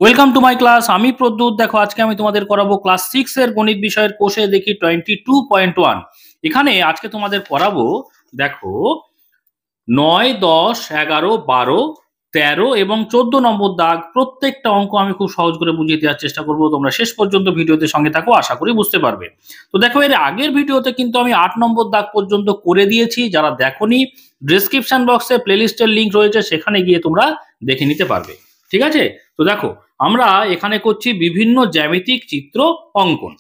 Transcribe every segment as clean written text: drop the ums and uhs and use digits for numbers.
Welcome to my class. আমি প্রদ্যুৎ। দেখো, আজকে আমি তোমাদের করাবো ক্লাস 6 এর গণিত বিষয়ের কোষে দেখি 22.1। এখানে আজকে তোমাদের করাবো, দেখো, 9, 10, 11, 12, 13 এবং 14 নম্বর দাগ। প্রত্যেকটা অঙ্ক আমি খুব সহজ করে বুঝিয়ে দেওয়ার চেষ্টা করবো। তোমরা শেষ পর্যন্ত ভিডিওতে সঙ্গে থাকো, আশা করি বুঝতে পারবে। তো দেখো, এর আগের ভিডিওতে কিন্তু আমি 8 নম্বর দাগ পর্যন্ত করে দিয়েছি। যারা দেখোনি, ডেসক্রিপশন বক্সে প্লেলিস্টের লিঙ্ক রয়েছে, সেখানে গিয়ে তোমরা দেখে নিতে পারবে। ঠিক আছে? তো দেখো, আমরা এখানে করছি বিভিন্ন জ্যামিতিক চিত্র অঙ্কন।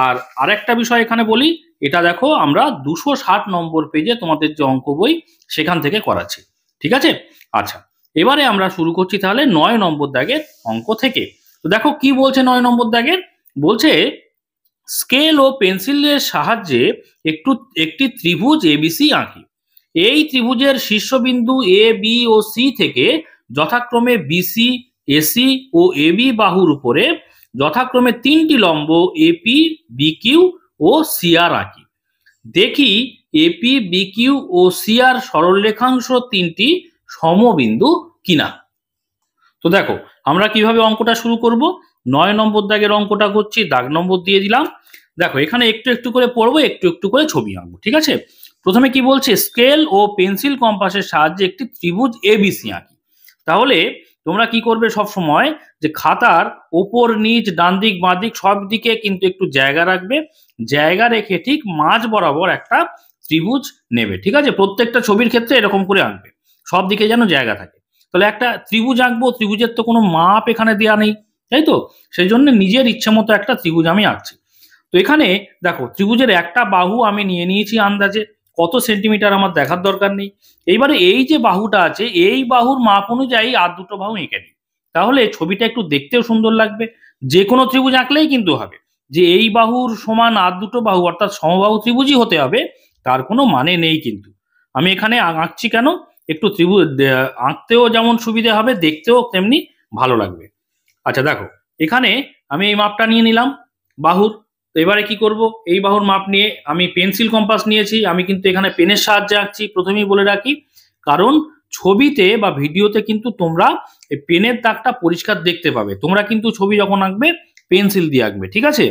আর আরেকটা বিষয় এখানে বলি, এটা দেখো আমরা 260 নম্বর পেজে তোমাদের যে অঙ্ক বই সেখান থেকে করাচ্ছি। ঠিক আছে? আচ্ছা, এবারে আমরা শুরু করছি তাহলে 9 নম্বর দাগের অঙ্ক থেকে। তো দেখো কি বলছে 9 নম্বর দাগের। বলছে, স্কেল ও পেন্সিলের সাহায্যে একটি ত্রিভুজ এবিসি আঁকি। এই ত্রিভুজের শীর্ষবিন্দু এ, বি ও সি থেকে যথাক্রমে বিসি, এসি ও এবি বাহুর উপরে যথাক্রমে 3টি লম্ব এপি, বিকিউ ও সিআর আঁকি। দেখি এপি, বিকিউ ও সিআর সরলরেখাংশ 3টি সমবিন্দু কিনা। তো দেখো, আমরা কিভাবে অঙ্কটা শুরু করব। 9 নম্বর দাগের অঙ্কটা করছি, দাগ নম্বর দিয়ে দিলাম। দেখো, এখানে একটু একটু করে পড়বো, একটু একটু করে ছবি আঁকবো। ঠিক আছে? প্রথমে কি বলছে, স্কেল ও পেন্সিল কম্পাসের সাহায্যে একটি ত্রিভুজ এবিসি আঁকি। তাহলে তোমরা কি করবে সব সময়, যে খাতার ওপর নিচ ডান দিক বাঁ দিক সব দিকে কিন্তু একটু জায়গা রাখবে। জায়গা রেখে ঠিক মাঝ বরাবর একটা ত্রিভুজ নেবে। ঠিক আছে? প্রত্যেকটা ছবির ক্ষেত্রে এরকম করে আঁকবে, সব দিকে যেন জায়গা থাকে। তাহলে একটা ত্রিভুজ আঁকবো, ত্রিভুজের তো কোনো মাপ এখানে দেওয়া নেই, তাই তো? সেই জন্য নিজের ইচ্ছে মতো একটা ত্রিভুজ আমি আঁকছি। তো এখানে দেখো, ত্রিভুজের একটা বাহু আমি নিয়ে নিয়েছি আন্দাজে, কত সেন্টিমিটার আমার দেখার দরকার নেই। এইবারে এই যে বাহুটা আছে, এই বাহুর মাপ অনুযায়ী আর দুটো বাহু এঁকে নিই। তাহলে ছবিটা একটু দেখতেও সুন্দর লাগবে। যে কোনো ত্রিভুজ আঁকলেই কিন্তু হবে যে এই বাহুর সমান আর দুটো বাহু, অর্থাৎ সমবাহু ত্রিভুজই হতে হবে, তার কোনো মানে নেই। কিন্তু আমি এখানে আঁকছি কেন, একটু ত্রিভুজ আঁকতেও যেমন সুবিধা হবে, দেখতেও তেমনি ভালো লাগবে। আচ্ছা দেখো, এখানে আমি এই মাপটা নিয়ে নিলাম বাহুর। তো এবারে কি করব, এই বাহুর মাপ নিয়ে আমি পেন্সিল কম্পাস নিয়েছি। আমি কিন্তু এখানে পেনের সাহায্যে আঁকছি, প্রথমেই বলে রাখি, কারণ ছবিতে বা ভিডিওতে কিন্তু তোমরা এই পেনের দাগটা পরিষ্কার দেখতে পাবে। তোমরা কিন্তু ছবি যখন আঁকবে পেন্সিল দিয়ে আঁকবে। ঠিক আছে?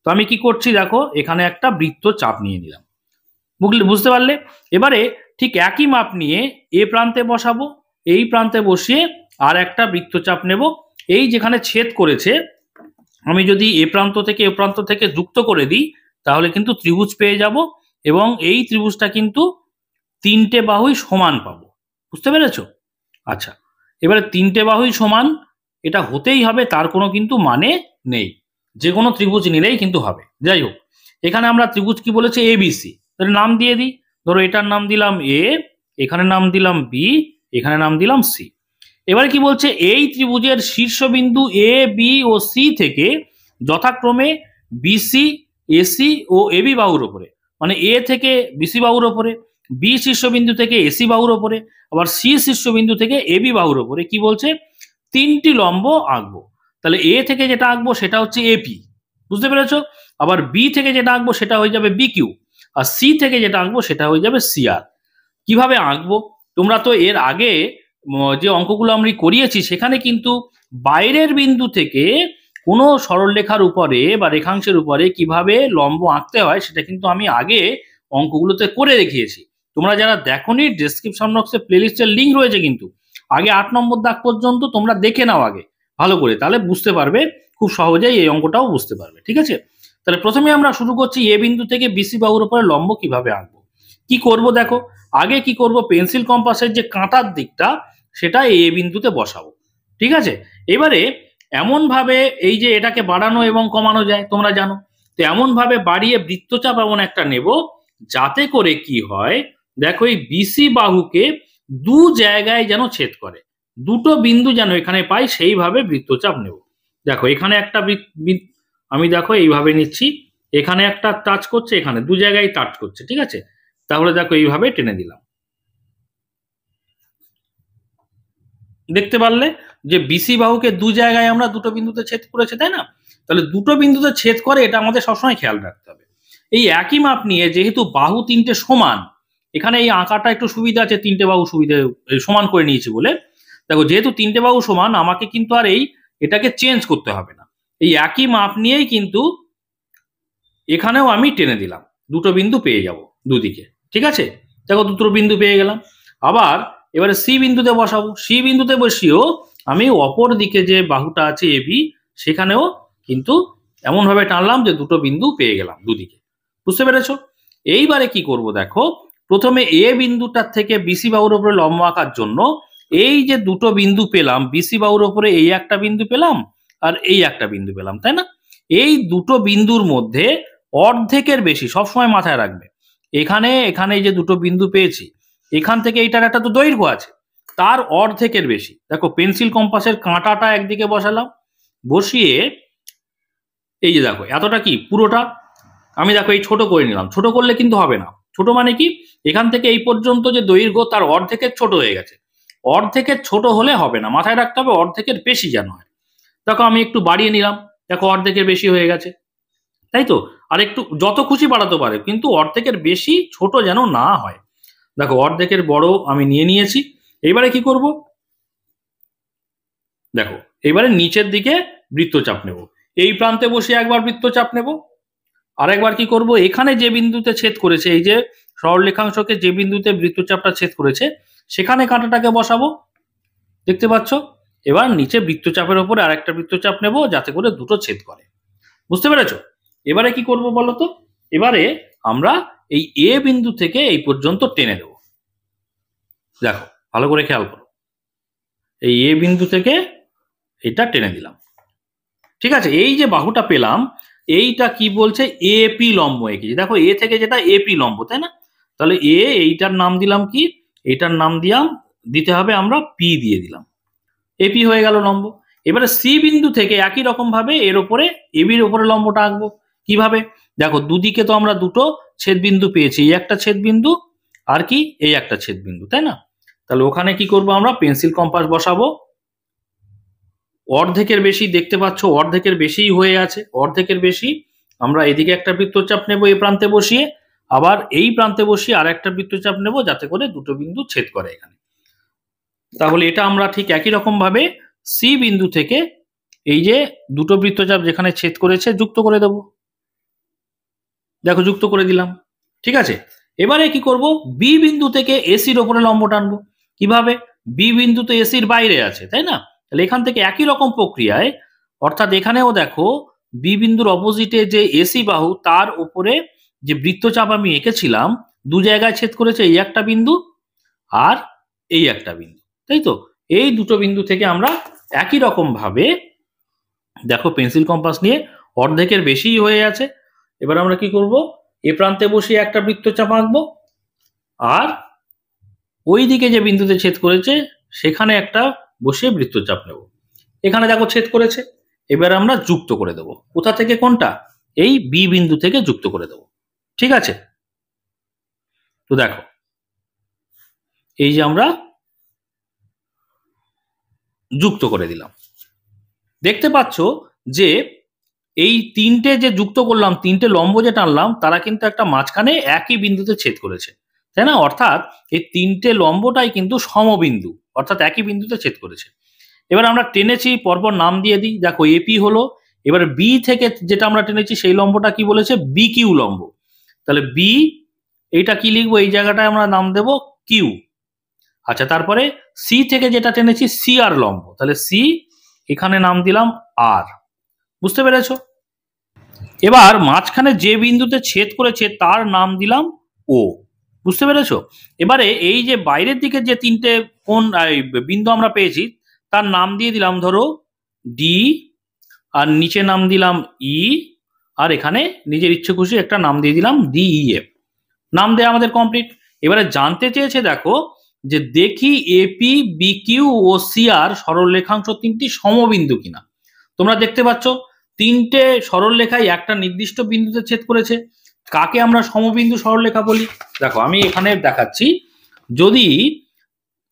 তো আমি কি করছি, দেখো, এখানে একটা বৃত্ত চাপ নিয়ে নিলাম। বুঝতে পারলে? এবারে ঠিক একই মাপ নিয়ে এ প্রান্তে বসাবো, এই প্রান্তে বসিয়ে আর একটা বৃত্তচাপ নেব। এই যেখানে ছেদ করেছে, আমি যদি এ প্রান্ত থেকে এ প্রান্ত থেকে যুক্ত করে দিই, তাহলে কিন্তু ত্রিভুজ পেয়ে যাব। এবং এই ত্রিভুজটা কিন্তু 3টে বাহুই সমান পাবো। বুঝতে পেরেছো? আচ্ছা, এবারে 3টে বাহুই সমান, এটা হতেই হবে, তার কোনো কিন্তু মানে নেই। যে কোনো ত্রিভুজ নিলেই কিন্তু হবে। যাই হোক, এখানে আমরা ত্রিভুজ কি বলেছে, এবিসি, তাহলে নাম দিয়ে দিই। ধরো এটার নাম দিলাম এ, এখানে নাম দিলাম বি, এখানে নাম দিলাম সি। এবারে কি বলছে, এই ত্রিভুজের শীর্ষবিন্দু এ, বি ও সি থেকে যথাক্রমে বিসি, এসি ও এবি বাহুর ওপরে, মানে এ থেকে বিসি বাহুর ওপরে, বি শীর্ষবিন্দু থেকে এসি বাহুর ওপরে, আবার সি শীর্ষবিন্দু থেকে এবি বাহুর ওপরে কি বলছে, 3টি লম্ব আঁকবো। তাহলে এ থেকে যেটা আঁকবো সেটা হচ্ছে এপি, বুঝতে পেরেছো? আবার বি থেকে যেটা আঁকবো সেটা হয়ে যাবে বিকিউ, আর সি থেকে যেটা আঁকবো সেটা হয়ে যাবে সিআর। কিভাবে আঁকবো, তোমরা তো এর আগে যে অঙ্কগুলো আমি করিয়েছি সেখানে কিন্তু বাইরের বিন্দু থেকে কোনো সরলরেখার উপরে বা রেখাংশের উপরে কিভাবে লম্ব আঁকতে হয় সেটা কিন্তু আমি আগে অঙ্কগুলোতে করে দেখিয়েছি। তোমরা যারা দেখোনি, ডেসক্রিপশন বক্সে প্লেলিস্টের লিঙ্ক রয়েছে, কিন্তু আগে 8 নম্বর দাগ পর্যন্ত তোমরা দেখে নাও আগে ভালো করে, তাহলে বুঝতে পারবে খুব সহজেই, এই অঙ্কটাও বুঝতে পারবে। ঠিক আছে? তাহলে প্রথমে আমরা শুরু করছি এ বিন্দু থেকে বিসি বাহুর উপরে লম্ব কিভাবে আঁকবো। কি করব, দেখো, আগে কি করব, পেন্সিল কম্পাসের যে কাঁটার দিকটা সেটা এ বিন্দুতে বসাবো। ঠিক আছে? এবারে এমন ভাবে, এই যে এটাকে বাড়ানো এবং কমানো যায় তোমরা জানো, তো এমন ভাবে বাড়িয়ে বৃত্তচাপ এমন একটা নেব যাতে করে কি হয়, দেখো, এই বিসি বাহুকে দু জায়গায় যেন ছেদ করে, দুটো বিন্দু যেন এখানে পাই, সেইভাবে বৃত্তচাপ নেব। দেখো এখানে একটা আমি দেখো এইভাবে নিচ্ছি, এখানে একটা টাচ করছে, এখানে দু জায়গায় টাচ করছে। ঠিক আছে? তাহলে দেখো এইভাবে টেনে দিলাম। দেখতে পারলে যে বিসি বাহুকে দু জায়গায় আমরা দুটো বিন্দুতে ছেদ করেছে, তাই না? তাহলে দুটো বিন্দুতে ছেদ করে, এটা আমাদের সবসময় খেয়াল রাখতে হবে। এই একই মাপ নিয়ে, যেহেতু বাহু 3টে সমান, এখানে এই আঁকাটা একটু সুবিধা আছে, 3টে বাহু সমান করে নিয়েছি বলে। দেখো, যেহেতু 3টে বাহু সমান, আমাকে কিন্তু আর এই এটাকে চেঞ্জ করতে হবে না। এই একই মাপ নিয়েই কিন্তু এখানেও আমি টেনে দিলাম, দুটো বিন্দু পেয়ে যাব দুদিকে। ঠিক আছে, দেখো দুটো বিন্দু পেয়ে গেলাম। আবার এবারে সি বিন্দুতে বসাবো। সি বিন্দুতে বসিয়েও আমি অপর দিকে যে বাহুটা আছে এবি, সেখানেও কিন্তু এমন ভাবে টানলাম যে দুটো বিন্দু পেয়ে গেলাম দুদিকে। বুঝতে পেরেছো? এইবারে কি করব দেখো, প্রথমে এ বিন্দুটার থেকে বিসি বাহুর উপরে লম্ব আঁকার জন্য এই যে দুটো বিন্দু পেলাম, বিসি বাহুর উপরে এই একটা বিন্দু পেলাম আর এই একটা বিন্দু পেলাম, তাই না? এই দুটো বিন্দুর মধ্যে অর্ধেকের বেশি, সবসময় মাথায় রাখবে, এখানে এখানে যে দুটো বিন্দু পেয়েছি, এখান থেকে এইটার একটা তো দৈর্ঘ্য আছে, তার অর্ধেকের বেশি। দেখো পেন্সিল কম্পাসের কাঁটাটা একদিকে বসালাম, বসিয়ে এই যে দেখো এতটা কি পুরোটা আমি দেখো এই ছোট করে নিলাম। ছোট করলে কিন্তু হবে না। ছোট মানে কি, এখান থেকে এই পর্যন্ত যে দৈর্ঘ্য তার অর্ধেকের ছোট হয়ে গেছে। অর্ধেকের ছোট হলে হবে না, মাথায় রাখতে হবে অর্ধেকের বেশি যেন হয়। দেখো আমি একটু বাড়িয়ে নিলাম, দেখো অর্ধেকের বেশি হয়ে গেছে, তাই তো? আর একটু যত খুশি বাড়াতে পারে, কিন্তু অর্ধেকের বেশি ছোট যেন না হয়। দেখো অর্ধেকের বড় আমি নিয়ে নিয়েছি। এবারে কি করব দেখো, এবারে নিচের দিকে বৃত্তচাপ নেব। এই প্রান্তে বসে একবার বৃত্তচাপ নেব, আরেকবার কি করব, এখানে যে বিন্দুতে ছেদ করেছে, এই যে সরলরেখাংশকে যে বিন্দুতে বৃত্তচাপটা ছেদ করেছে, সেখানে কাঁটাটাকে বসাবো। দেখতে পাচ্ছ? এবার নিচে বৃত্তচাপের উপরে আরেকটা বৃত্তচাপ নেব, যাতে করে দুটো ছেদ করে। বুঝতে পেরেছো? এবারে কি করব বলো তো, এবারে আমরা এই এ বিন্দু থেকে এই পর্যন্ত টেনে দেব। দেখো ভালো করে খেয়াল করো, এই এ বিন্দু থেকে এটা টেনে দিলাম। ঠিক আছে, এই যে বাহুটা পেলাম, এইটা কি বলছে, এপি লম্ব এঁকেছি। দেখো এ থেকে যেটা এপি লম্ব, তাই না? তাহলে এইটার নাম দিলাম কি, এটার নাম দিতে হবে আমরা পি দিয়ে দিলাম। এপি হয়ে গেল লম্ব। এবারে সি বিন্দু থেকে একই রকম ভাবে এর উপরে এবির উপরে লম্বটা আঁকবো। কিভাবে দেখো, দুদিকে তো আমরা দুটো ছেদ বিন্দু পেয়েছি, এই একটা ছেদ বিন্দু আর কি এই একটা ছেদ বিন্দু, তাই না? তাহলে ওখানে কি করব, আমরা পেন্সিল কম্পাস বসাবো। অর্ধেকের বেশি, দেখতে পাচ্ছ অর্ধেকের বেশিই হয়ে আছে, অর্ধেকের বেশি। আমরা এদিকে একটা বৃত্তচাপ নেব এই প্রান্তে বসিয়ে, আবার এই প্রান্তে বসিয়ে আর একটা বৃত্তচাপ নেব, যাতে করে দুটো বিন্দু ছেদ করে এখানে। তাহলে এটা আমরা ঠিক একই রকম ভাবে সি বিন্দু থেকে এই যে দুটো বৃত্তচাপ যেখানে ছেদ করেছে যুক্ত করে দেব। দেখো যুক্ত করে দিলাম। ঠিক আছে, এবারে কি করব, বি বিন্দু থেকে এসির ওপরে লম্ব টানবো। কিভাবে, বি বিন্দু তো এসির বাইরে আছে, তাই না? তাহলে এখান থেকে একই রকম প্রক্রিয়ায়, অর্থাৎ এখানেও দেখো বি বিন্দুর অপোজিটে যে এসি বাহু, তার উপরে যে বৃত্তচাপ আমি এঁকেছিলাম, দু জায়গায় ছেদ করেছে, এই একটা বিন্দু আর এই একটা বিন্দু, তাই তো? এই দুটো বিন্দু থেকে আমরা একই রকম ভাবে দেখো পেন্সিল কম্পাস নিয়ে অর্ধেকের বেশি হয়ে আছে। এবার আমরা কি করব, এ প্রান্তে বসিয়ে একটা বৃত্তচাপ আঁকবো, আর ওই দিকে যে বিন্দুতে ছেদ করেছে সেখানে একটা বসিয়ে বৃত্তচাপ নেব। এখানে দেখো ছেদ করেছে, এবার আমরা যুক্ত করে দেব। কোথা থেকে, কোনটা, এই বি বিন্দু থেকে যুক্ত করে দেব। ঠিক আছে, তো দেখো এই যে আমরা যুক্ত করে দিলাম। দেখতে পাচ্ছ যে এই তিনটে যে যুক্ত করলাম, তিনটে লম্ব যে টানলাম, তারা কিন্তু একটা মাঝখানে একই বিন্দুতে ছেদ করেছে, তাই না? অর্থাৎ এই তিনটে লম্বটাই কিন্তু সমবিন্দু, অর্থাৎ একই বিন্দুতে ছেদ করেছে। এবার আমরা টেনেছি, পরপর নাম দিয়ে দিই। দেখো এপি হলো, এবার বি থেকে যেটা আমরা টেনেছি সেই লম্বটা কি বলেছে, বি কিউ লম্ব। তাহলে বি, এইটা কি লিখবো, এই জায়গাটায় আমরা নাম দেব কিউ। আচ্ছা, তারপরে সি থেকে যেটা টেনেছি সি আর লম্ব, তাহলে সি, এখানে নাম দিলাম আর। বুঝতে পেরেছো? এবার মাঝখানে যে বিন্দুতে ছেদ করেছে তার নাম দিলাম ও। বুঝতে পেরেছো? এবারে এই যে বাইরের দিকে যে তিনটে কোণ বিন্দু আমরা পেয়েছি, তার নাম দিয়ে দিলাম ধরো ডি, আর নিচে নাম দিলাম ই, আর এখানে নিজের ইচ্ছে খুশি একটা নাম দিয়ে দিলাম ডিইএফ। নাম দেওয়া আমাদের কমপ্লিট। এবারে জানতে চেয়েছে দেখো যে দেখি এপি, বিকিউ ও সিআর সরলরেখাংশ তিনটি সমবিন্দু কিনা। তোমরা দেখতে পাচ্ছ তিনটে সরলরেখায় একটা নির্দিষ্ট বিন্দুতে ছেদ করেছে। কাকে আমরা সমবিন্দু সরলরেখা বলি? দেখো আমি এখানে দেখাচ্ছি, যদি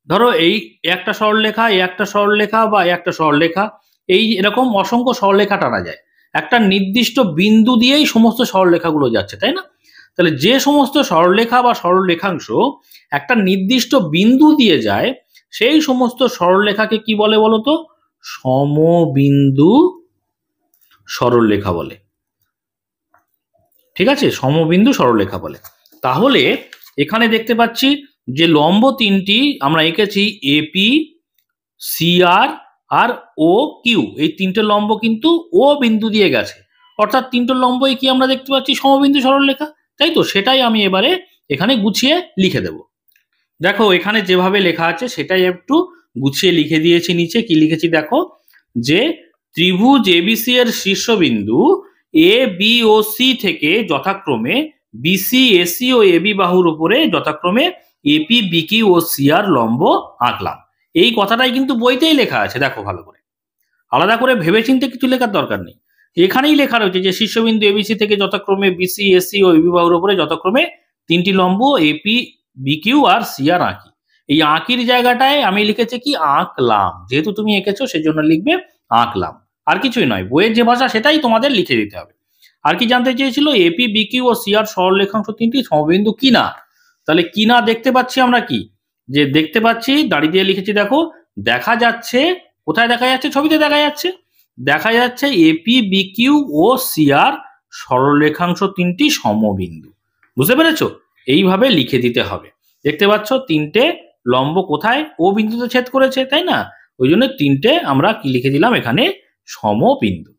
ধরো এই একটা সরলরেখা, এই একটা সরলরেখা বা একটা সরলরেখা, এই এরকম অসংখ্য সরলরেখা টানা যায়, একটা নির্দিষ্ট বিন্দু দিয়েই সমস্ত সরলরেখাগুলো যাচ্ছে, তাই না? তাহলে যে সমস্ত সরলরেখা বা সরলরেখাংশ একটা নির্দিষ্ট বিন্দু দিয়ে যায়, সেই সমস্ত সরলরেখাকে কি বলে বলতো, সমবিন্দু সরলরেখা বলে। ঠিক আছে, সমবিন্দু সরলরেখা বলে। তাহলে এখানে দেখতে পাচ্ছি যে লম্ব তিনটি আমরা এঁকেছি এপি, সিআর আর ও কিউ, এই তিনটে লম্ব কিন্তু ও বিন্দু দিয়ে গেছে, অর্থাৎ তিনটে লম্বই কি আমরা দেখতে পাচ্ছি সমবিন্দু সরলরেখা, তাই তো? সেটাই আমি এবারে এখানে গুছিয়ে লিখে দেব। দেখো এখানে যেভাবে লেখা আছে সেটাই একটু গুছিয়ে লিখে দিয়েছি। নিচে কি লিখেছি দেখো, যে ত্রিভুজ এবিসি এর শীর্ষবিন্দু এ বি ও সি থেকে যথাক্রমে বিসি, এসি ও এবি বাহুর উপরে যথাক্রমে এপি, বিকিউ ও সিআর লম্ব আঁকলাম। এই কথাটাই কিন্তু বইতেই লেখা আছে, দেখো ভালো করে, আলাদা করে ভেবেচিন্তে কিছু লেখার দরকার নেই। এখানেই লেখা রয়েছে যে শীর্ষবিন্দু এবিসি থেকে যথাক্রমে বিসি, এসি ও এবি বাহুর উপরে যথাক্রমে তিনটি লম্ব এপি, বিকিউ আর সিআর আঁকি। এই আঁকির জায়গাটায় আমি লিখেছি কি আঁকলাম, যেহেতু তুমি এঁকেছো সেজন্য লিখবে আঁকলাম, আর কিছুই নয়। বইয়ের যে ভাষা সেটাই তোমাদের লিখে দিতে হবে। আর কি জানতে চেয়েছিল, এপি, বিকিউ ও সিআর সরলরেখাংশ তিনটি সমবিন্দু কিনা। তাহলে কিনা দেখতে পাচ্ছি আমরা কি, যে দেখতে পাচ্ছি দাড়ি দিয়ে লিখেছি দেখো, দেখা যাচ্ছে, কোথায় দেখা যাচ্ছে, ছবিতে দেখা যাচ্ছে, দেখা যাচ্ছে এপি, বিকিউ ও সিআর সরলরেখাংশ তিনটি সমবিন্দু। বুঝতে পেরেছো? এইভাবে লিখে দিতে হবে। দেখতে পাচ্ছ তিনটে লম্ব কোথায়, ও বিন্দুতে ছেদ করেছে, তাই না? ওই জন্য তিনটে আমরা কি লিখে দিলাম এখানে, সমবিন্দু।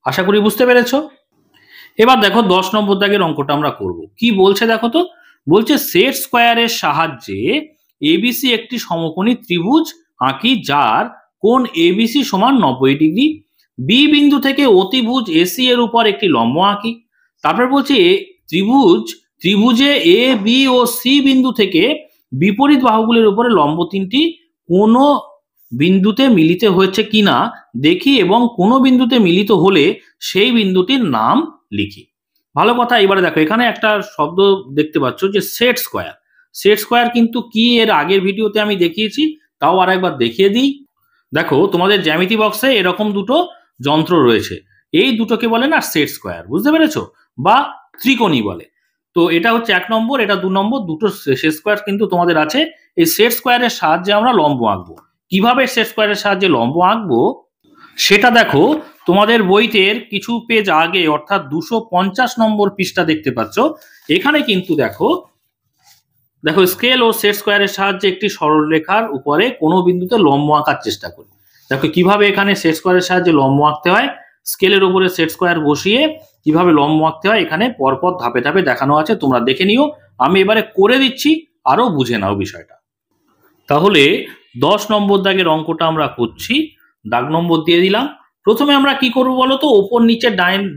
আশা করি বুঝতে পেরেছো। এবার দেখো 10 নম্বর দাগের অঙ্কটা আমরা করব। কি বলছে দেখো তো, বলছে সেট স্কোয়ারের সাহায্যে এবিসি একটি সমকোণী ত্রিভুজ আঁকি যার কোণ এবিসি সমান 90 ডিগ্রি। বি বিন্দু থেকে অতিভুজ এসি এর উপর একটি লম্ব আঁকি। তারপর বলছে ত্রিভুজে এ বি ও সি বিন্দু থেকে বিপরীত বাহুগুলির উপরে লম্ব তিনটি কোনো বিন্দুতে মিলিত হয়েছে কিনা দেখি এবং কোনো বিন্দুতে মিলিত হলে সেই বিন্দুটির নাম লিখি। ভালো কথা। এবারে দেখো এখানে একটা শব্দ দেখতে পাচ্ছ যে সেট স্কোয়ার। সেট স্কোয়ার কিন্তু কি এর আগের ভিডিওতে আমি দেখিয়েছি, তাও আর একবার দেখিয়ে দিই। দেখো তোমাদের জ্যামিতি বক্সে এরকম দুটো যন্ত্র রয়েছে, এই দুটোকে বলে না সেট স্কোয়ার, বুঝতে পেরেছো, বা ত্রিকোণী বলে। তো এটা হচ্ছে 1 নম্বর, এটা 2 নম্বর, দুটো সেট স্কোয়ার কিন্তু তোমাদের আছে। এই সেট স্কোয়ারের সাহায্যে আমরা লম্ব আঁকবো। কিভাবে সেট স্কোয়ারের সাহায্যে লম্ব আঁকবো সেটা দেখো তোমাদের বইতের কিছু পেজ আগে, অর্থাৎ 250 নম্বর পৃষ্ঠা দেখতে পাচ্ছ। এখানে কিন্তু দেখো স্কেল ও সেট স্কোয়ারের সাহায্যে একটি সরলরেখার উপরে কোনো বিন্দুতে লম্ব আঁকার চেষ্টা করি। দেখো কিভাবে এখানে সেট স্কোয়ারের সাহায্যে লম্ব আঁকতে হয়, স্কেলের উপরে সেট স্কোয়ার বসিয়ে কিভাবে লম্ব আঁকতে হয় এখানে পরপর ধাপে ধাপে দেখানো আছে, তোমরা দেখে নিও। আমি এবারে করে দিচ্ছি, আরো বুঝে নাও বিষয়টা। তাহলে 10 নম্বর দাগের অঙ্কটা আমরা করছি। দাগ নম্বর দিয়ে দিলাম। প্রথমে আমরা কি করবো বলতো, ওপর নিচে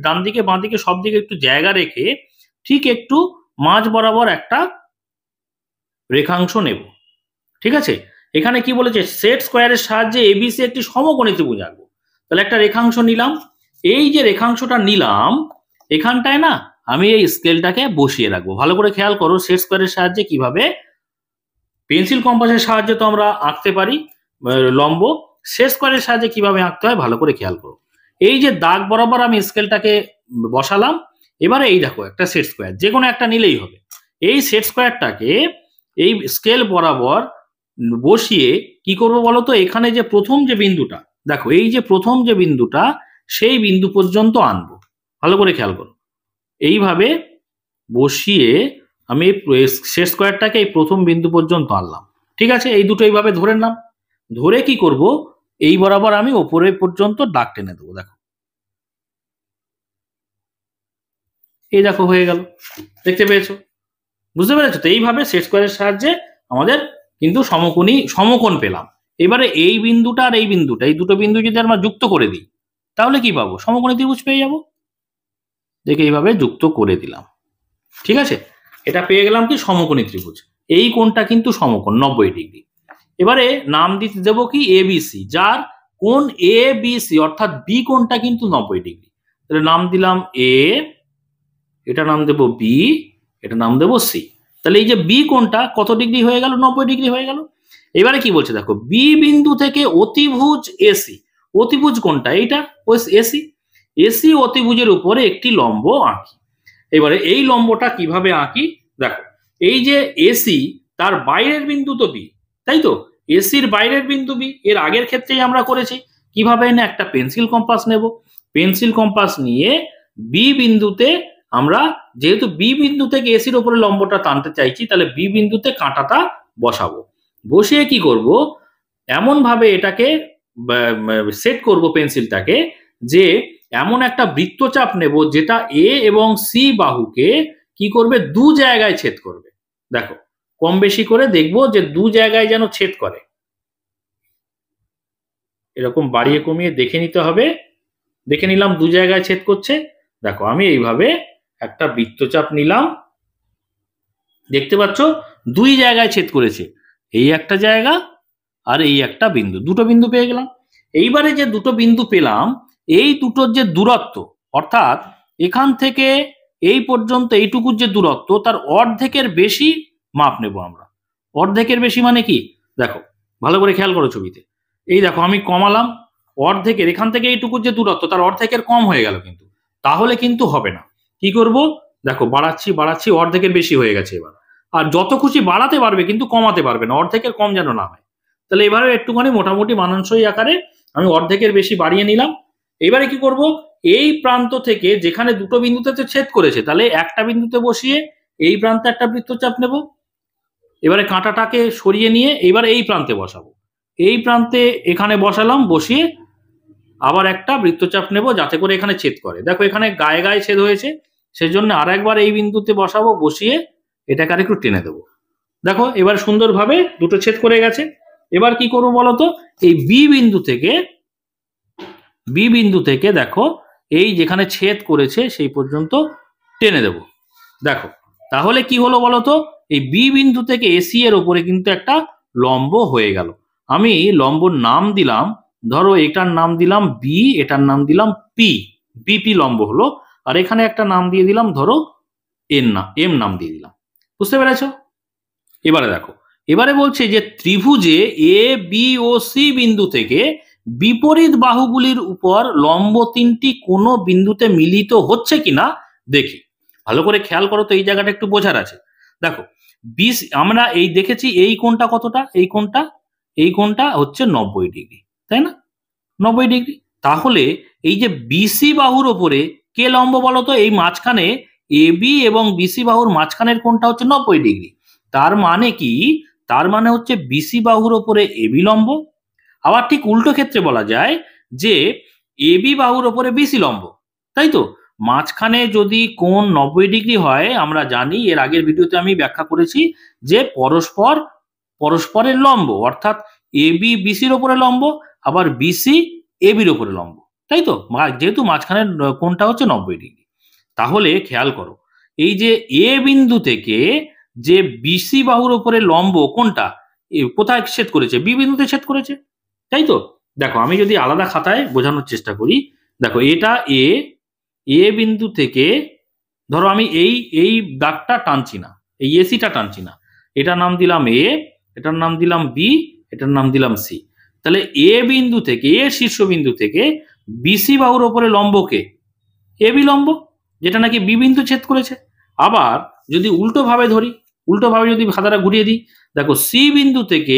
ডান দিকে বাঁ দিকে সব দিকে একটু জায়গা রেখে ঠিক একটু মাঝ বরাবর একটা রেখাংশ নেব। ঠিক আছে, এখানে কি বলেছে, সেট স্কোয়ারের সাহায্যে এবিসি একটি সমকোণী ত্রিভুজ আঁকবো। তাহলে একটা রেখাংশ নিলাম। এই যে রেখাংশটা নিলাম, এখানটায় না আমি এই স্কেলটাকে বসিয়ে রাখবো। ভালো করে খেয়াল করো সেট স্কোয়ারের সাহায্যে কিভাবে, পেন্সিল কম্পাসের সাহায্যে তো আমরা আঁকতে পারি লম্ব, সেট স্কোয়ারের সাহায্যে কিভাবে আঁকতে হয় ভালো করে খেয়াল করো। এই যে দাগ বরাবর আমি স্কেলটাকে বসালাম, এবারে এই দেখো একটা সেট স্কোয়ার, যে কোনো একটা নিলেই হবে। এই সেট স্কোয়ারটাকে এই স্কেল বরাবর বসিয়ে কি করবো বলতো, এখানে যে প্রথম যে বিন্দুটা দেখো, এই যে প্রথম যে বিন্দুটা, সেই বিন্দু পর্যন্ত আনবো। ভালো করে খেয়াল করো, এইভাবে বসিয়ে আমি সেট স্কোয়ারটাকে এই প্রথম বিন্দু পর্যন্ত আনলাম। ঠিক আছে, এই দুটো এইভাবে ধরে নাম, ধরে কি করব, এই বরাবর আমি ওপরে পর্যন্ত দাগ টেনে দেবো। দেখো এই দেখো হয়ে গেল, দেখতে পেয়েছো, বুঝতে পেরেছো? তো এইভাবে সেট স্কোয়ারের সাহায্যে আমাদের কিন্তু সমকোণ পেলাম। এবারে এই বিন্দুটা আর এই বিন্দুটা, এই দুটো বিন্দু যদি আমরা যুক্ত করে দিই তাহলে কি পাবো, সমকোণী ত্রিভুজ পেয়ে যাবো। দেখে এইভাবে যুক্ত করে দিলাম। ঠিক আছে, এটা পেয়ে গেলাম কি সমকোণী ত্রিভুজ। এই কোণটা কিন্তু সমকোণ 90 ডিগ্রি। এবারে নাম দিতে দেবো কি এবিসি, যার কোণ এ বি সি, অর্থাৎ বি কোণটা কিন্তু 90 ডিগ্রি। তাহলে নাম দিলাম এ, এটা নাম দেবো বি, এটা নাম দেবো সি। তাহলে এই যে বি কোণটা কত ডিগ্রি হয়ে গেল, 90 ডিগ্রি হয়ে গেল। এবারে কি বলছে দেখো, বি বিন্দু থেকে অতিভুজ এসি, অতিভুজ কোণটা এইটা এসি, এসি অতিভুজের উপরে একটি লম্ব আঁকি। এবারে এই লম্বটা কিভাবে আঁকি দেখো, এই যে এসি তার বাইরের বিন্দু তো বি, তাই তো, এসির বাইরের বিন্দু বি, এর আগের ক্ষেত্রেই আমরা করেছি। কিভাবে না, একটা পেন্সিল কম্পাস নেব, পেন্সিল কম্পাস নিয়ে বি বিন্দুতে আমরা, যেহেতু বি বিন্দু থেকে এসির ওপরে লম্বটা টানতে চাইছি, তাহলে বি বিন্দুতে কাঁটাটা বসাবো। বসিয়ে কি করব, এমন ভাবে এটাকে সেট করব পেন্সিলটাকে, যে এমন একটা বৃত্তচাপ নেব যেটা এ এবং সি বাহুকে কি করবে, দু জায়গায় ছেদ করবে। দেখো কম বেশি করে দেখবো যে দু জায়গায় যেন ছেদ করে, এরকম বাড়িয়ে কমিয়ে দেখে নিতে হবে। দেখে নিলাম দু জায়গায় ছেদ করছে। দেখো আমি এইভাবে একটা বৃত্তচাপ নিলাম, দেখতে পাচ্ছ দুই জায়গায় ছেদ করেছে, এই একটা জায়গা আর এই একটা বিন্দু, দুটো বিন্দু পেয়ে গেলাম। এইবারে যে দুটো বিন্দু পেলাম, এই দুটোর যে দূরত্ব, অর্থাৎ এখান থেকে এই পর্যন্ত এইটুকুর যে দূরত্ব, তার অর্ধেকের বেশি মাপ নেব আমরা। অর্ধেকের বেশি মানে কি, দেখো ভালো করে খেয়াল করো ছবিতে, এই দেখো আমি কমালাম, অর্ধেকের, এখান থেকে এইটুকুর যে দূরত্ব তার অর্ধেকের কম হয়ে গেল, কিন্তু তাহলে কিন্তু হবে না। কি করব, দেখো বাড়াচ্ছি বাড়াচ্ছি, অর্ধেকের বেশি হয়ে গেছে এবার। আর যত খুশি বাড়াতে পারবে কিন্তু কমাতে পারবে না, অর্ধেকের কম যেন না হয়। তাহলে এবারে একটুখানি মোটামুটি মানানসই আকারে আমি অর্ধেকের বেশি বাড়িয়ে নিলাম। এবারে কি করব, এই প্রান্ত থেকে যেখানে দুটো বিন্দুতে ছেদ করেছে, তাহলে একটা বিন্দুতে বসিয়ে এই প্রান্তে একটা বৃত্তচাপ নেব। এবারে কাঁটাটাকে সরিয়ে নিয়ে এবার এই প্রান্তে বসাবো, এই প্রান্তে এখানে বসালাম, বসিয়ে আবার একটা বৃত্তচাপ নেব যাতে করে এখানে ছেদ করে। দেখো এখানে গায়ে গায়ে ছেদ হয়েছে, সেজন্য আর একবার এই বিন্দুতে বসাবো, বসিয়ে এটাকে আর একটু টেনে দেবো। দেখো এবার সুন্দরভাবে দুটো ছেদ করে গেছে। এবার কি করবো বলতো, এই বি বিন্দু থেকে দেখো এই যেখানে ছেদ করেছে সেই পর্যন্ত টেনে দেব। দেখো তাহলে কি হলো বলতো, এই বি বিন্দু থেকে এসি এর উপরে কিন্তু একটা লম্ব হয়ে গেল। আমি লম্বর নাম দিলাম, ধরো এটার নাম দিলাম বি, এটার নাম দিলাম পি, বিপি লম্ব হলো। আর এখানে একটা নাম দিয়ে দিলাম, ধরো এম নাম দিয়ে দিলাম। বুঝতে পেরেছো? এবারে দেখো, এবারে বলছে যে ত্রিভুজে এ বি ও সি বিন্দু থেকে বিপরীত বাহুগুলির উপর লম্ব তিনটি কোনো বিন্দুতে মিলিত হচ্ছে কিনা দেখি। ভালো করে খেয়াল করো তো, এই জায়গাটা একটু বোঝার আছে। দেখো আমরা এই দেখেছি এই কোণটা কতটা, এই কোণটা হচ্ছে 90 ডিগ্রি, তাই না, 90 ডিগ্রি। তাহলে এই যে বিসি বাহুর ওপরে কে লম্ব বলতো, এই মাঝখানে এ বি এবং বিসি বাহুর মাঝখানের কোণটা হচ্ছে 90 ডিগ্রি। তার মানে কি, তার মানে হচ্ছে বিসি বাহুর ওপরে এবি লম্ব। আবার ঠিক উল্টো ক্ষেত্রে বলা যায় যে এবি বাহুর ওপরে বিসি লম্ব, তাই তো। মাঝখানে যদি কোণ 90 ডিগ্রি হয়, আমরা জানি, এর আগের ভিডিওতে আমি ব্যাখ্যা করেছি যে পরস্পরের লম্ব, অর্থাৎ এবি বিসির ওপরে লম্ব, আবার বিসি এবির ওপরে লম্ব, তাই তো, যেহেতু মাঝখানের কোণটা হচ্ছে 90 ডিগ্রি। তাহলে খেয়াল করো, এই যে এ বিন্দু থেকে যে বিসি বাহুর উপরে লম্ব কোনটা, কোথায় ছেদ করেছে, বি বিন্দুতে ছেদ করেছে, তাই তো। দেখো আমি যদি আলাদা খাতায় বোঝানোর চেষ্টা করি, দেখো এটা এ বিন্দু থেকে, ধরো আমি এই দাগটা টানছি না, এই এসিটা টানছি না, এটার নাম দিলাম এ, এটার নাম দিলাম বি, এটার নাম দিলাম সি। তাহলে এ বিন্দু থেকে, এ শীর্ষবিন্দু থেকে বিসি বাহুর উপরে লম্বকে এবি লম্ব, যেটা নাকি বি বিন্দু ছেদ করেছে। আবার যদি উল্টো ভাবে ধরি, উল্টো ভাবে যদি খাতাটা ঘুরিয়ে দিই, দেখো সি বিন্দু থেকে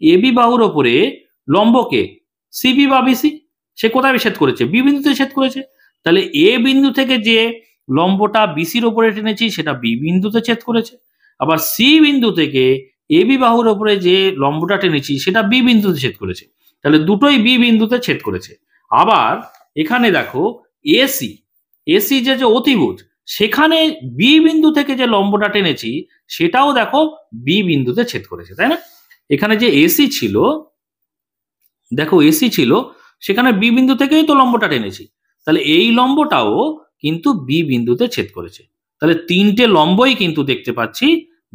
এবি বাহুর ওপরে লম্বকে সিবি বা বিসি, সে কোথায় ছেদ করেছে, বি বিন্দুতে ছেদ করেছে। তাহলে এ বিন্দু থেকে যে লম্বটা বিসির ওপরে টেনেছি সেটা বি বিন্দুতে ছেদ করেছে। আবার সি বিন্দু থেকে এবি বাহুর ওপরে যে লম্বটা টেনেছি সেটা বি বিন্দুতে ছেদ করেছে। তাহলে দুটোই বি বিন্দুতে ছেদ করেছে। আবার এখানে দেখো এসি, যে অতিভুজ, সেখানে বি বিন্দু থেকে যে লম্বটা টেনেছি সেটাও দেখো বি বিন্দুতে ছেদ করেছে, তাই না। এখানে যে এসি ছিল, দেখো এসি ছিল, সেখানে বি বিন্দু থেকেই তো লম্বটা টেনেছি, তাহলে এই লম্বটাও কিন্তু বি বিন্দুতে ছেদ করেছে। তাহলে তিনটে লম্বই কিন্তু দেখতে পাচ্ছি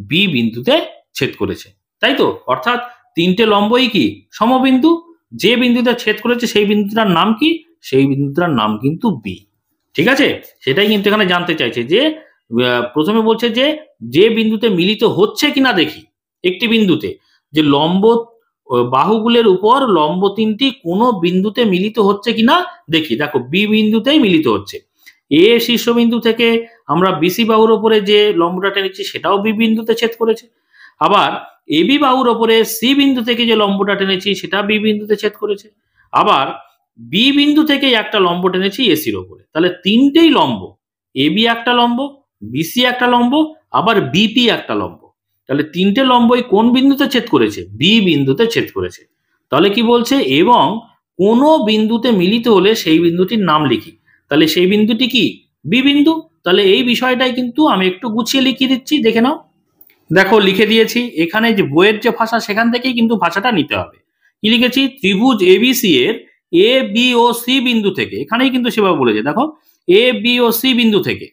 বি বিন্দুতে ছেদ করেছে, তাই তো। অর্থাৎ তিনটে লম্বই কি সমবিন্দু, যে বিন্দুতে ছেদ করেছে সেই বিন্দুটার নাম কি, সেই বিন্দুটার নাম কিন্তু বি। ঠিক আছে, সেটাই কিন্তু এখানে জানতে চাইছে যে প্রথমে বলছে যে যে বিন্দুতে মিলিত হচ্ছে কিনা দেখি, একটি বিন্দুতে যে লম্ব বাহুগুলোর উপর লম্ব তিনটি কোনো বিন্দুতে মিলিত হচ্ছে কিনা দেখি। দেখো বি বিন্দুতেই মিলিত হচ্ছে। এ শীর্ষবিন্দু থেকে আমরা বিসি বাহুর উপরে যে লম্বটা টেনেছি সেটাও বি বিন্দুতে ছেদ করেছে। আবার এবি বাহুর উপরে সি বিন্দু থেকে যে লম্বটা টেনেছি সেটা বি বিন্দুতে ছেদ করেছে। আবার বি বিন্দু থেকে একটা লম্ব টেনেছি এসির ওপরে, তাহলে তিনটেই লম্ব, এ বি একটা লম্ব, বিসি একটা লম্ব, আবার বিপি একটা লম্ব। তাহলে তিনটে লম্বই কোন বিন্দুতে ছেদ করেছে? বি বিন্দুতে ছেদ করেছে। তাহলে কি বলছে? এবং কোনো বিন্দুতে মিলিত হলে সেই বিন্দুটির নাম লিখি। তাহলে সেই বিন্দুটি কি? বি বিন্দু। তাহলে এই বিষয়টাই কিন্তু আমি একটু গুছিয়ে লিখিয়ে দিচ্ছি, দেখে নাও। দেখো লিখে দিয়েছি, এখানে যে বইয়ের যে ভাষা সেখান থেকেই কিন্তু ভাষাটা নিতে হবে। কি লিখেছি? ত্রিভুজ এবিসি এর এ বি ও সি বিন্দু থেকে, এখানেই কিন্তু সেভাবে বলেছে, দেখো এ বি ও সি বিন্দু থেকে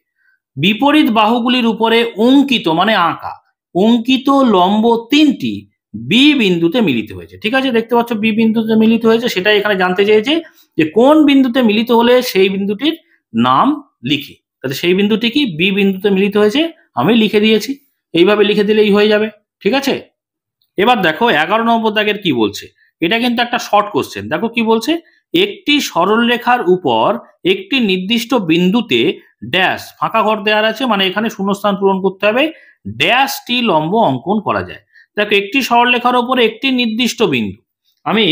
বিপরীত বাহুগুলির উপরে অঙ্কিত মানে আঁকা অঙ্কিত লম্ব তিনটি বি বিন্দুতে মিলিত হয়েছে। ঠিক আছে, দেখতে পাচ্ছ বি বিন্দুতে মিলিত হয়েছে, সেটাই এখানে জানতে চেয়েছে যে কোন বিন্দুতে মিলিত হলে সেই বিন্দুটির নাম লিখি। তাহলে সেই বিন্দুটি কি? বি বিন্দুতে মিলিত হয়েছে, আমি লিখে দিয়েছি। এইভাবে লিখে দিলেই হয়ে যাবে। ঠিক আছে, এবার দেখো 11 নম্বর দাগের কি বলছে। এটা কিন্তু একটা শর্ট কোশ্চেন। দেখো কি বলছে, একটি সরলরেখার উপর একটি নির্দিষ্ট বিন্দুতে ড্যাশ, ফাঁকা ঘর দেওয়ার আছে, মানে এখানে শূন্যস্থান পূরণ করতে হবে, ড্যাশটি লম্ব অঙ্কন করা যায়। দেখো একটি সরলরেখার উপরে একটি নির্দিষ্ট বিন্দু, আমি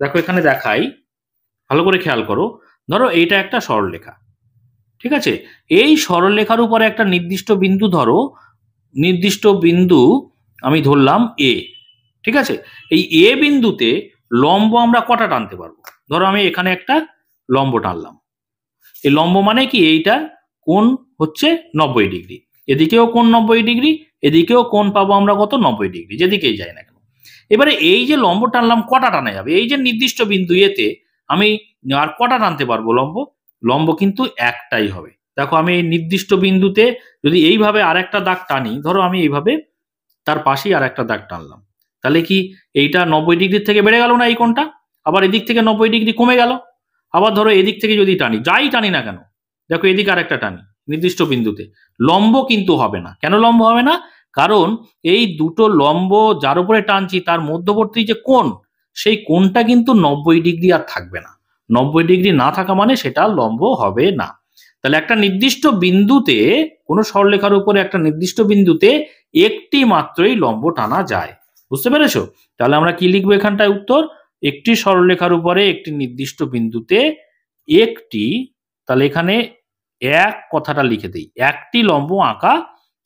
দেখো এখানে দেখাই, ভালো করে খেয়াল করো। ধরো এইটা একটা সরলরেখা, ঠিক আছে, এই সরলরেখার উপরে একটা নির্দিষ্ট বিন্দু, ধরো নির্দিষ্ট বিন্দু আমি ধরলাম এ। ঠিক আছে, এই এ বিন্দুতে লম্ব আমরা কটা টানতে পারবো? ধরো আমি এখানে একটা লম্ব টানলাম, এই লম্ব মানে কি? এইটার কোণ হচ্ছে 90 ডিগ্রি, এদিকেও কোণ 90 ডিগ্রি, এদিকেও কোণ পাবো আমরা কত? 90 ডিগ্রি, যেদিকেই যাই না কেন। এবারে এই যে লম্ব টানলাম, কটা টানা যাবে? এই যে নির্দিষ্ট বিন্দু এতে আমি আর কটা টানতে পারবো লম্ব? লম্ব কিন্তু একটাই হবে। দেখো আমি এই নির্দিষ্ট বিন্দুতে যদি এইভাবে আর একটা দাগ টানি, ধরো আমি এইভাবে তার পাশেই আর একটা দাগ টানলাম, তাহলে কি এইটা 90 ডিগ্রির থেকে বেড়ে গেল না এই কোণটা? আবার এদিক থেকে 90 ডিগ্রি কমে গেল। আবার ধরো এদিক থেকে যদি টানি, যাই টানি না কেন, দেখো এদিকে আর একটা টানি নির্দিষ্ট বিন্দুতে, লম্ব কিন্তু হবে না। কেন লম্ব হবে না? কারণ এই দুটো লম্ব যার উপরে টানছি তার মধ্যবর্তী যে কোণ, সেই কোণটা কিন্তু 90 ডিগ্রি আর থাকবে না। 90 ডিগ্রি না থাকা মানে সেটা লম্ব হবে না। তাহলে একটা নির্দিষ্ট বিন্দুতে, কোনো সরলরেখার উপরে একটা নির্দিষ্ট বিন্দুতে একটি মাত্রই লম্ব টানা যায়। বুঝতে পেরেছো? তাহলে আমরা কি লিখবো এখানটায় উত্তর? একটি সরলরেখার উপরে একটি নির্দিষ্ট বিন্দুতে একটি, তাহলে এখানে এক কথাটা লিখে দিই, একটি লম্ব আঁকা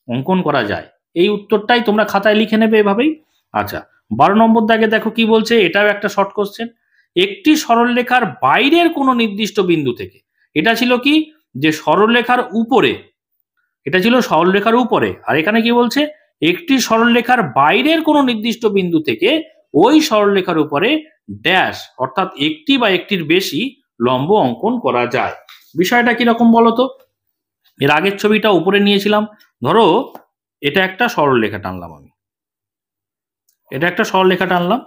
অঙ্কন করা যায়। এই উত্তরটাই তোমরা খাতায় লিখে নেবে এভাবেই। আচ্ছা, 12 নম্বর দাগে দেখো কি বলছে, এটাও একটা শর্ট কোশ্চেন। একটি সরলরেখার বাইরের কোনো নির্দিষ্ট বিন্দু থেকে, এটা ছিল কি? যে সরলরেখার উপরে, এটা ছিল সরলরেখার উপরে, আর এখানে কি বলছে? একটি সরলরেখার বাইরের কোনো নির্দিষ্ট বিন্দু থেকে ওই সরলরেখার উপরে ড্যাশ, অর্থাৎ একটি বা একটির বেশি লম্ব অঙ্কন করা যায়। বিষয়টা কিরকম বলো তো? এর আগের ছবিটা উপরে নিয়েছিলাম, ধরো এটা একটা সরলরেখা টানলাম, আমি এটা একটা সরলরেখা টানলাম,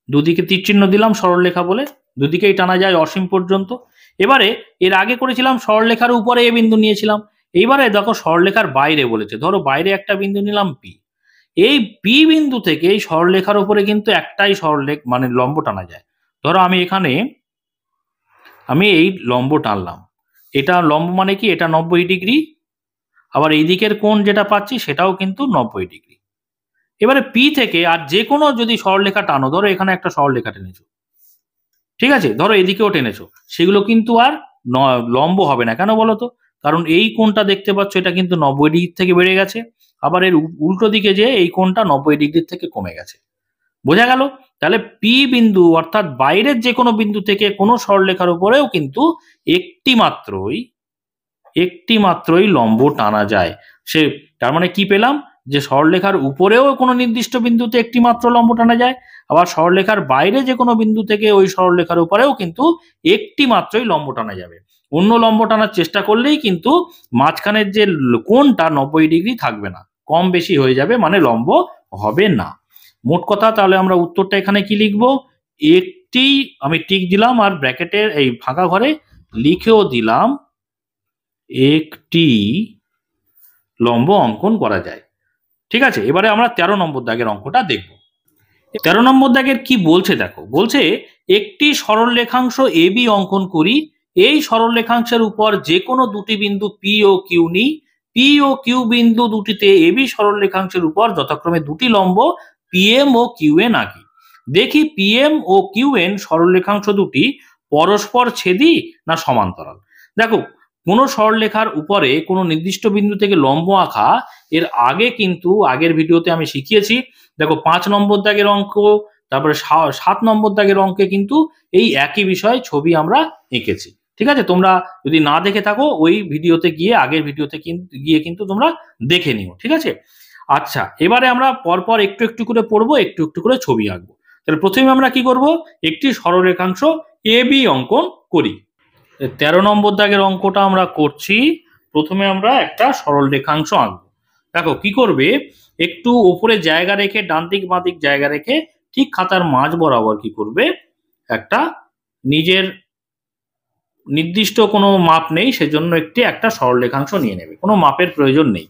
দুদিকে তীর চিহ্ন দিলাম সরলরেখা বলে, দুদিকেই টানা যায় অসীম পর্যন্ত। এবারে এর আগে করেছিলাম সরলরেখার উপরে এ বিন্দু নিয়েছিলাম, এইবারে দেখো সরলরেখার বাইরে বলেছে, ধরো বাইরে একটা বিন্দু নিলাম পি। এই পি বিন্দু থেকে এই সরলরেখার উপরে কিন্তু একটাই সরলরেখা মানে লম্ব টানা যায়। ধরো আমি এখানে আমি এই লম্ব টানলাম, এটা লম্ব মানে কি? এটা 90 ডিগ্রি, আবার এই দিকের কোণ যেটা পাচ্ছি সেটাও কিন্তু 90 ডিগ্রি। এবারে পি থেকে আর যে কোনো যদি সরলরেখা টানো, ধরো এখানে একটা সরলরেখা টেনেছো, ঠিক আছে, ধরো এদিকেও টেনেছো, সেগুলো কিন্তু আর লম্ব হবে না। কেন বলো তো? কারণ এই কোণটা দেখতে পাচ্ছ, এটা কিন্তু 90 ডিগ্রি থেকে বেড়ে গেছে, আবার এর উল্টো দিকে যে এই কোণটা 90 ডিগ্রি থেকে কমে গেছে। বোঝা গেল? তাহলে পি বিন্দু অর্থাৎ বাইরের যে কোনো বিন্দু থেকে কোনো সরলরেখার উপরেও কিন্তু একটি মাত্রই লম্ব টানা যায়। সে তার মানে কি পেলাম? যে সরলরেখার উপরেও কোনো নির্দিষ্ট বিন্দুতে একটি মাত্র লম্ব টানা যায়, আবার সরলরেখার বাইরে যে কোনো বিন্দু থেকে ওই সরলরেখার উপরেও কিন্তু একটি মাত্রই লম্ব টানা যাবে। অন্য লম্ব টানার চেষ্টা করলেই কিন্তু মাঝখানের যে কোণটা 90 ডিগ্রি থাকবে না, কম বেশি হয়ে যাবে, মানে লম্ব হবে না। মোট কথা তাহলে আমরা উত্তরটা এখানে কি লিখবো? একটি, আমি টিক দিলাম আর ব্র্যাকেটের এই ফাঁকা ঘরে লিখেও দিলাম, একটি লম্ব অঙ্কন করা যায়। ঠিক আছে, এবারে আমরা 13 নম্বর দাগের অঙ্কটা দেখব। 13 নম্বর দাগের কি বলছে দেখো, বলছে একটি সরল রেখাংশ এবি অঙ্কন করি, এই সরল রেখাংশের উপর যে কোনো দুটি বিন্দু পি ও কিউ নিই, পি ও কিউ বিন্দু দুটিতে এবি সরল রেখাংশের উপর যথাক্রমে দুটি লম্ব পিএম ও কিউএন আঁকি। দেখি পিএম ও কিউএন সরল রেখাংশ দুটি পরস্পর ছেদি না সমান্তরাল। দেখো কোনো সরলরেখার উপরে কোনো নির্দিষ্ট বিন্দু থেকে লম্ব আঁকা, এর আগে কিন্তু আগের ভিডিওতে আমি শিখিয়েছি। দেখো 5 নম্বর দাগের অঙ্ক, তারপরে 7 নম্বর দাগের অঙ্কে কিন্তু এই একই বিষয় ছবি আমরা এঁকেছি। ঠিক আছে, তোমরা যদি না দেখে থাকো ওই ভিডিওতে গিয়ে, আগের ভিডিওতে গিয়ে কিন্তু তোমরা দেখে নিও। ঠিক আছে, আচ্ছা এবারে আমরা পরপর একটু একটু করে পড়বো, একটু একটু করে ছবি আঁকবো। তাহলে প্রথমে আমরা কি করব, একটি সরলরেখাংশ এ বি অঙ্কন করি। 13 নম্বর দাগের অঙ্কটা আমরা করছি। প্রথমে আমরা একটা সরল রেখাংশ আঁকবো। দেখো কি করবে, একটু উপরে জায়গা রেখে, ডান দিক বাঁ দিক জায়গা রেখে ঠিক খাতার মাঝ বরাবর কি করবে, একটা নিজের নির্দিষ্ট কোনো মাপ নেই সেজন্য একটা সরল রেখাংশ নিয়ে নেবে, কোনো মাপের প্রয়োজন নেই।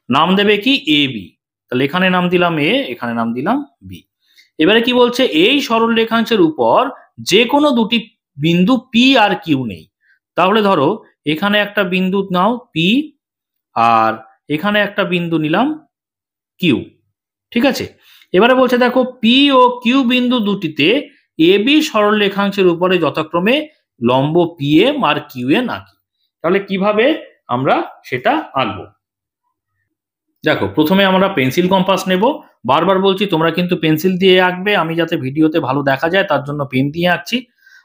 নাম দেবে কি এ বি, তাহলে এখানে নাম দিলাম এ, এখানে নাম দিলাম বি। এবারে কি বলছে, এই সরল রেখাংশের উপর যে কোনো দুটি বিন্দু পি আর কিউ নেই। তাহলে ধরো এখানে একটা বিন্দু নাও পি, আর এখানে একটা বিন্দু নিলাম কিউ। ঠিক আছে, এবারে বলছে দেখো পি ও কিউ বিন্দু দুটিতে এ বি সরল রেখাংশের উপরে যথাক্রমে লম্ব পি এম আর কিউ এন আঁকি। তাহলে কিভাবে আমরা সেটা আঁকবো, দেখো প্রথমে আমরা পেন্সিল কম্পাস নেব। বারবার বলছি তোমরা কিন্তু পেন্সিল দিয়ে আঁকবে, আমি যাতে ভিডিওতে ভালো দেখা যায় তার জন্য পেন দিয়ে আঁকছি।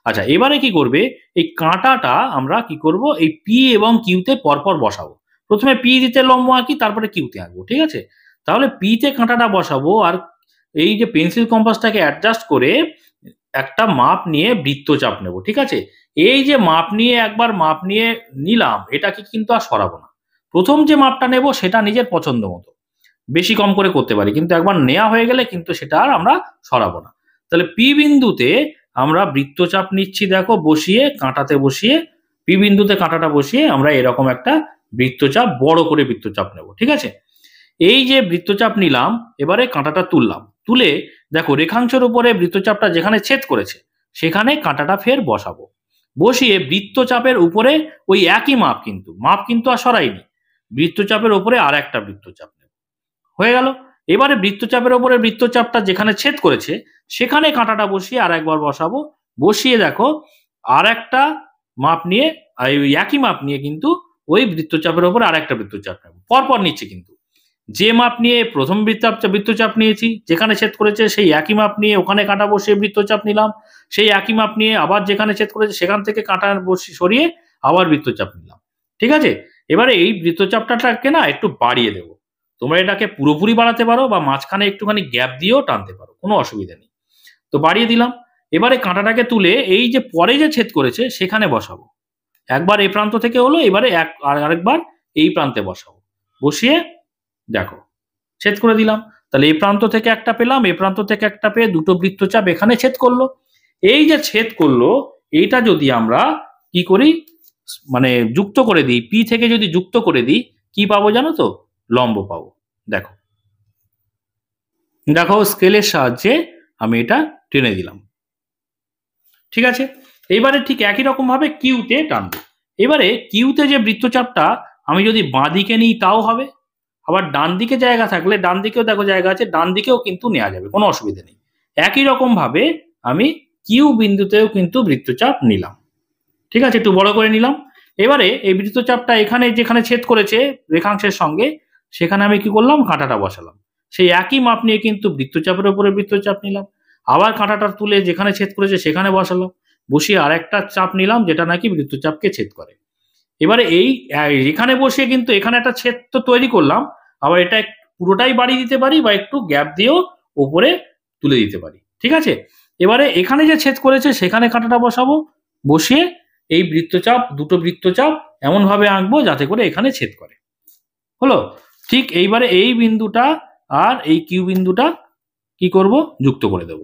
আচ্ছা এবারে কি করবে, এই কাঁটাটা আমরা কি করব, এই পি এবং কিউতে পরপর বসাবো। প্রথমে পি দিতে লম্ব আঁকি, তারপরে কিউতে আঁকবো। ঠিক আছে, তাহলে পিতে কাঁটাটা বসাবো, আর এই যে পেন্সিল কম্পাসটাকে অ্যাডজাস্ট করে একটা মাপ নিয়ে বৃত্তচাপ নেব। ঠিক আছে, এই যে মাপ নিয়ে একবার মাপ নিয়ে নিলাম, এটাকে কিন্তু আর সরাবো না। প্রথম যে মাপটা নেব সেটা নিজের পছন্দ মতো বেশি কম করে করতে পারি, কিন্তু একবার নেওয়া হয়ে গেলে কিন্তু সেটা আর আমরা সরাবো না। তাহলে পি বিন্দুতে আমরা বৃত্তচাপ নিচ্ছি, দেখো বসিয়ে কাঁটাতে বসিয়ে, পি বিন্দুতে কাঁটাটা বসিয়ে আমরা এরকম একটা বৃত্তচাপ, বড় করে বৃত্তচাপ নেব। ঠিক আছে, এই যে বৃত্তচাপ নিলাম, এবারে কাঁটাটা তুললাম, তুলে দেখো রেখাংশের উপরে বৃত্তচাপটা যেখানে ছেদ করেছে সেখানে কাঁটাটা ফের বসাবো। বসিয়ে বৃত্তচাপের উপরে ওই একই মাপ কিন্তু আর সরাইনি, বৃত্তচাপের উপরে আর একটা বৃত্তচাপ নেব। হয়ে গেল। এবারে বৃত্তচাপের উপরে বৃত্তচাপটা যেখানে ছেদ করেছে সেখানে কাঁটাটা বসিয়ে আর একবার বসাবো। বসিয়ে দেখো আর একটা মাপ নিয়ে, ওই একই মাপ নিয়ে কিন্তু ওই বৃত্তচাপের উপরে আর একটা বৃত্তচাপ নেব। পরপর নিচ্ছে কিন্তু, যে মাপ নিয়ে প্রথম বৃত্তচাপ নিয়েছি যেখানে ছেদ করেছে, সেই একই মাপ নিয়ে ওখানে কাঁটা বসিয়ে বৃত্তচাপ নিলাম, সেই একই মাপ নিয়ে আবার যেখানে ছেদ করেছে সেখান থেকে কাঁটা বসিয়ে সরিয়ে আবার বৃত্তচাপ নিলাম। ঠিক আছে, এবারে এই বৃত্তচাপটাকে না একটু বাড়িয়ে দেবো। তোমরা এটাকে পুরোপুরি বাড়াতে পারো বা মাঝখানে একটুখানি গ্যাপ দিয়েও টানতে পারো, কোনো অসুবিধা নেই। তো বাড়িয়ে দিলাম। এবারে কাঁটাটাকে তুলে এই যে পরে যে ছেদ করেছে সেখানে বসাবো। একবার এই প্রান্ত থেকে হলো, এবারে আরেকবার এই প্রান্তে বসাবো। বসিয়ে দেখো ছেদ করে দিলাম। তাহলে এই প্রান্ত থেকে একটা পেলাম, এই প্রান্ত থেকে একটা পেয়ে দুটো বৃত্তচাপ এখানে ছেদ করলো। এই যে ছেদ করলো এইটা যদি আমরা কি করি, মানে যুক্ত করে দিই, পি থেকে যদি যুক্ত করে দিই কি পাবো জানো তো, লম্ব পাবো। দেখো দেখো স্কেলের সাহায্যে আমি এটা টেনে দিলাম। ঠিক আছে, এবারে ঠিক একই রকম ভাবে কিউতে টানবো। এবারে কিউতে যে বৃত্তচাপটা আমি যদি বাঁ দিকে নিই তাও হবে, আবার ডান দিকে জায়গা থাকলে ডান দিকেও দেখো জায়গা আছে, ডান দিকেও কিন্তু নেওয়া যাবে, কোনো অসুবিধা নেই। একই রকম ভাবে আমি কিউ বিন্দুতেও কিন্তু বৃত্তচাপ নিলাম। ঠিক আছে, একটু বড় করে নিলাম। এবারে এই বৃত্তচাপটা এখানে যেখানে ছেদ করেছে রেখাংশের সঙ্গে সেখানে আমি কি করলাম, কাঁটাটা বসালাম। সেই একই মাপ নিয়ে কিন্তু বৃত্তচাপের উপরে বৃত্তচাপ নিলাম, আবার কাঁটাটা তুলে যেখানে ছেদ করেছে সেখানে বসালাম, বসিয়ে আরেকটা চাপ নিলাম যেটা নাকি বৃত্তচাপকে ছেদ করে। এবারে এখানে বসিয়ে কিন্তু এখানে একটা ছেদ তো তৈরি করলাম, আবার এটা পুরোটাই বাড়িয়ে দিতে পারি বা একটু গ্যাপ দিয়েও উপরে তুলে দিতে পারি। ঠিক আছে, এবারে এখানে যে ছেদ করেছে সেখানে কাঁটাটা বসাবো, বসিয়ে এই বৃত্তচাপ, দুটো বৃত্তচাপ এমন ভাবে আঁকবো যাতে করে এখানে ছেদ করে। হলো। ঠিক এইবারে এই বিন্দুটা আর এই কিউ বিন্দুটা কি করব, যুক্ত করে দেব।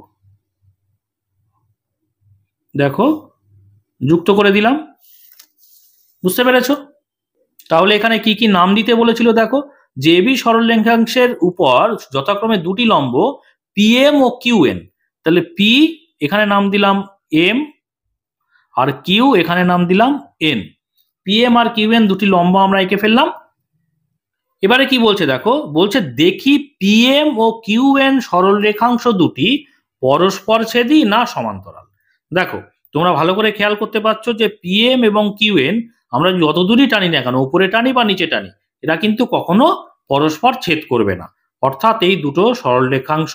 দেখো যুক্ত করে দিলাম, বুঝতে পেরেছো? তাহলে এখানে কি কি নাম দিতে বলেছিল দেখো, যে বি সরল রেখাংশের উপর যথাক্রমে দুটি লম্ব পি এম ও কিউ এন। তাহলে পি এখানে নাম দিলাম এম, আর কিউ এখানে নাম দিলাম এন। পি এম আর কিউ এন দুটি লম্ব আমরা এঁকে ফেললাম। এবারে কি বলছে দেখো, বলছে দেখি পি এম ও কিউ এন সরল রেখাংশ দুটি পরস্পর ছেদি না সমান্তরাল। দেখো তোমরা ভালো করে খেয়াল করতে পারছো যে পিএম এবং কিউএন আমরা যত দূরই টানি না কেন, উপরে টানি বা নিচে টানি, এরা কিন্তু কখনো পরস্পর ছেদ করবে না। অর্থাৎ এই দুটো সরল রেখাংশ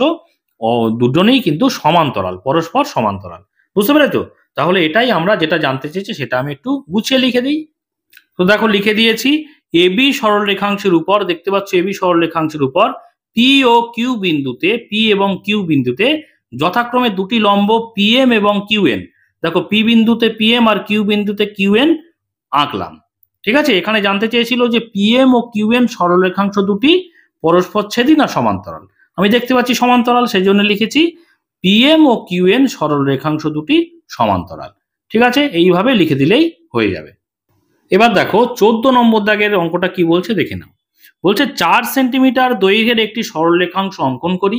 দুজনেই কিন্তু সমান্তরাল, পরস্পর সমান্তরাল। বুঝতে পেরেছো? তাহলে এটাই আমরা যেটা জানতে চেয়েছি সেটা আমি একটু গুছিয়ে লিখে দিই। তো দেখো লিখে দিয়েছি, এবি সরল রেখাংশের উপর, দেখতে পাচ্ছ এবি সরল রেখাংশের উপর পি ও কিউ বিন্দুতে, পি এবং কিউ বিন্দুতে যথাক্রমে দুটি লম্ব পিএম এবং কিউএন, দেখো পি বিন্দুতে পিএম আর কিউ বিন্দুতে কিউএন আঁকলাম। ঠিক আছে, এখানে জানতে চেয়েছিল যে পিএম ও কিউএন সরল রেখাংশ দুটি পরস্পর ছেদি না সমান্তরাল। আমি দেখতে পাচ্ছি সমান্তরাল, সেই জন্য লিখেছি পিএম ও কিউএন সরল রেখাংশ দুটি সমান্তরাল। ঠিক আছে, এইভাবে লিখে দিলেই হয়ে যাবে। এবার দেখো 14 নম্বর দাগের অঙ্কটা কি বলছে দেখে নাও। বলছে 4 সেন্টিমিটার দৈর্ঘ্যের একটি সরল রেখাংশ অঙ্কন করি,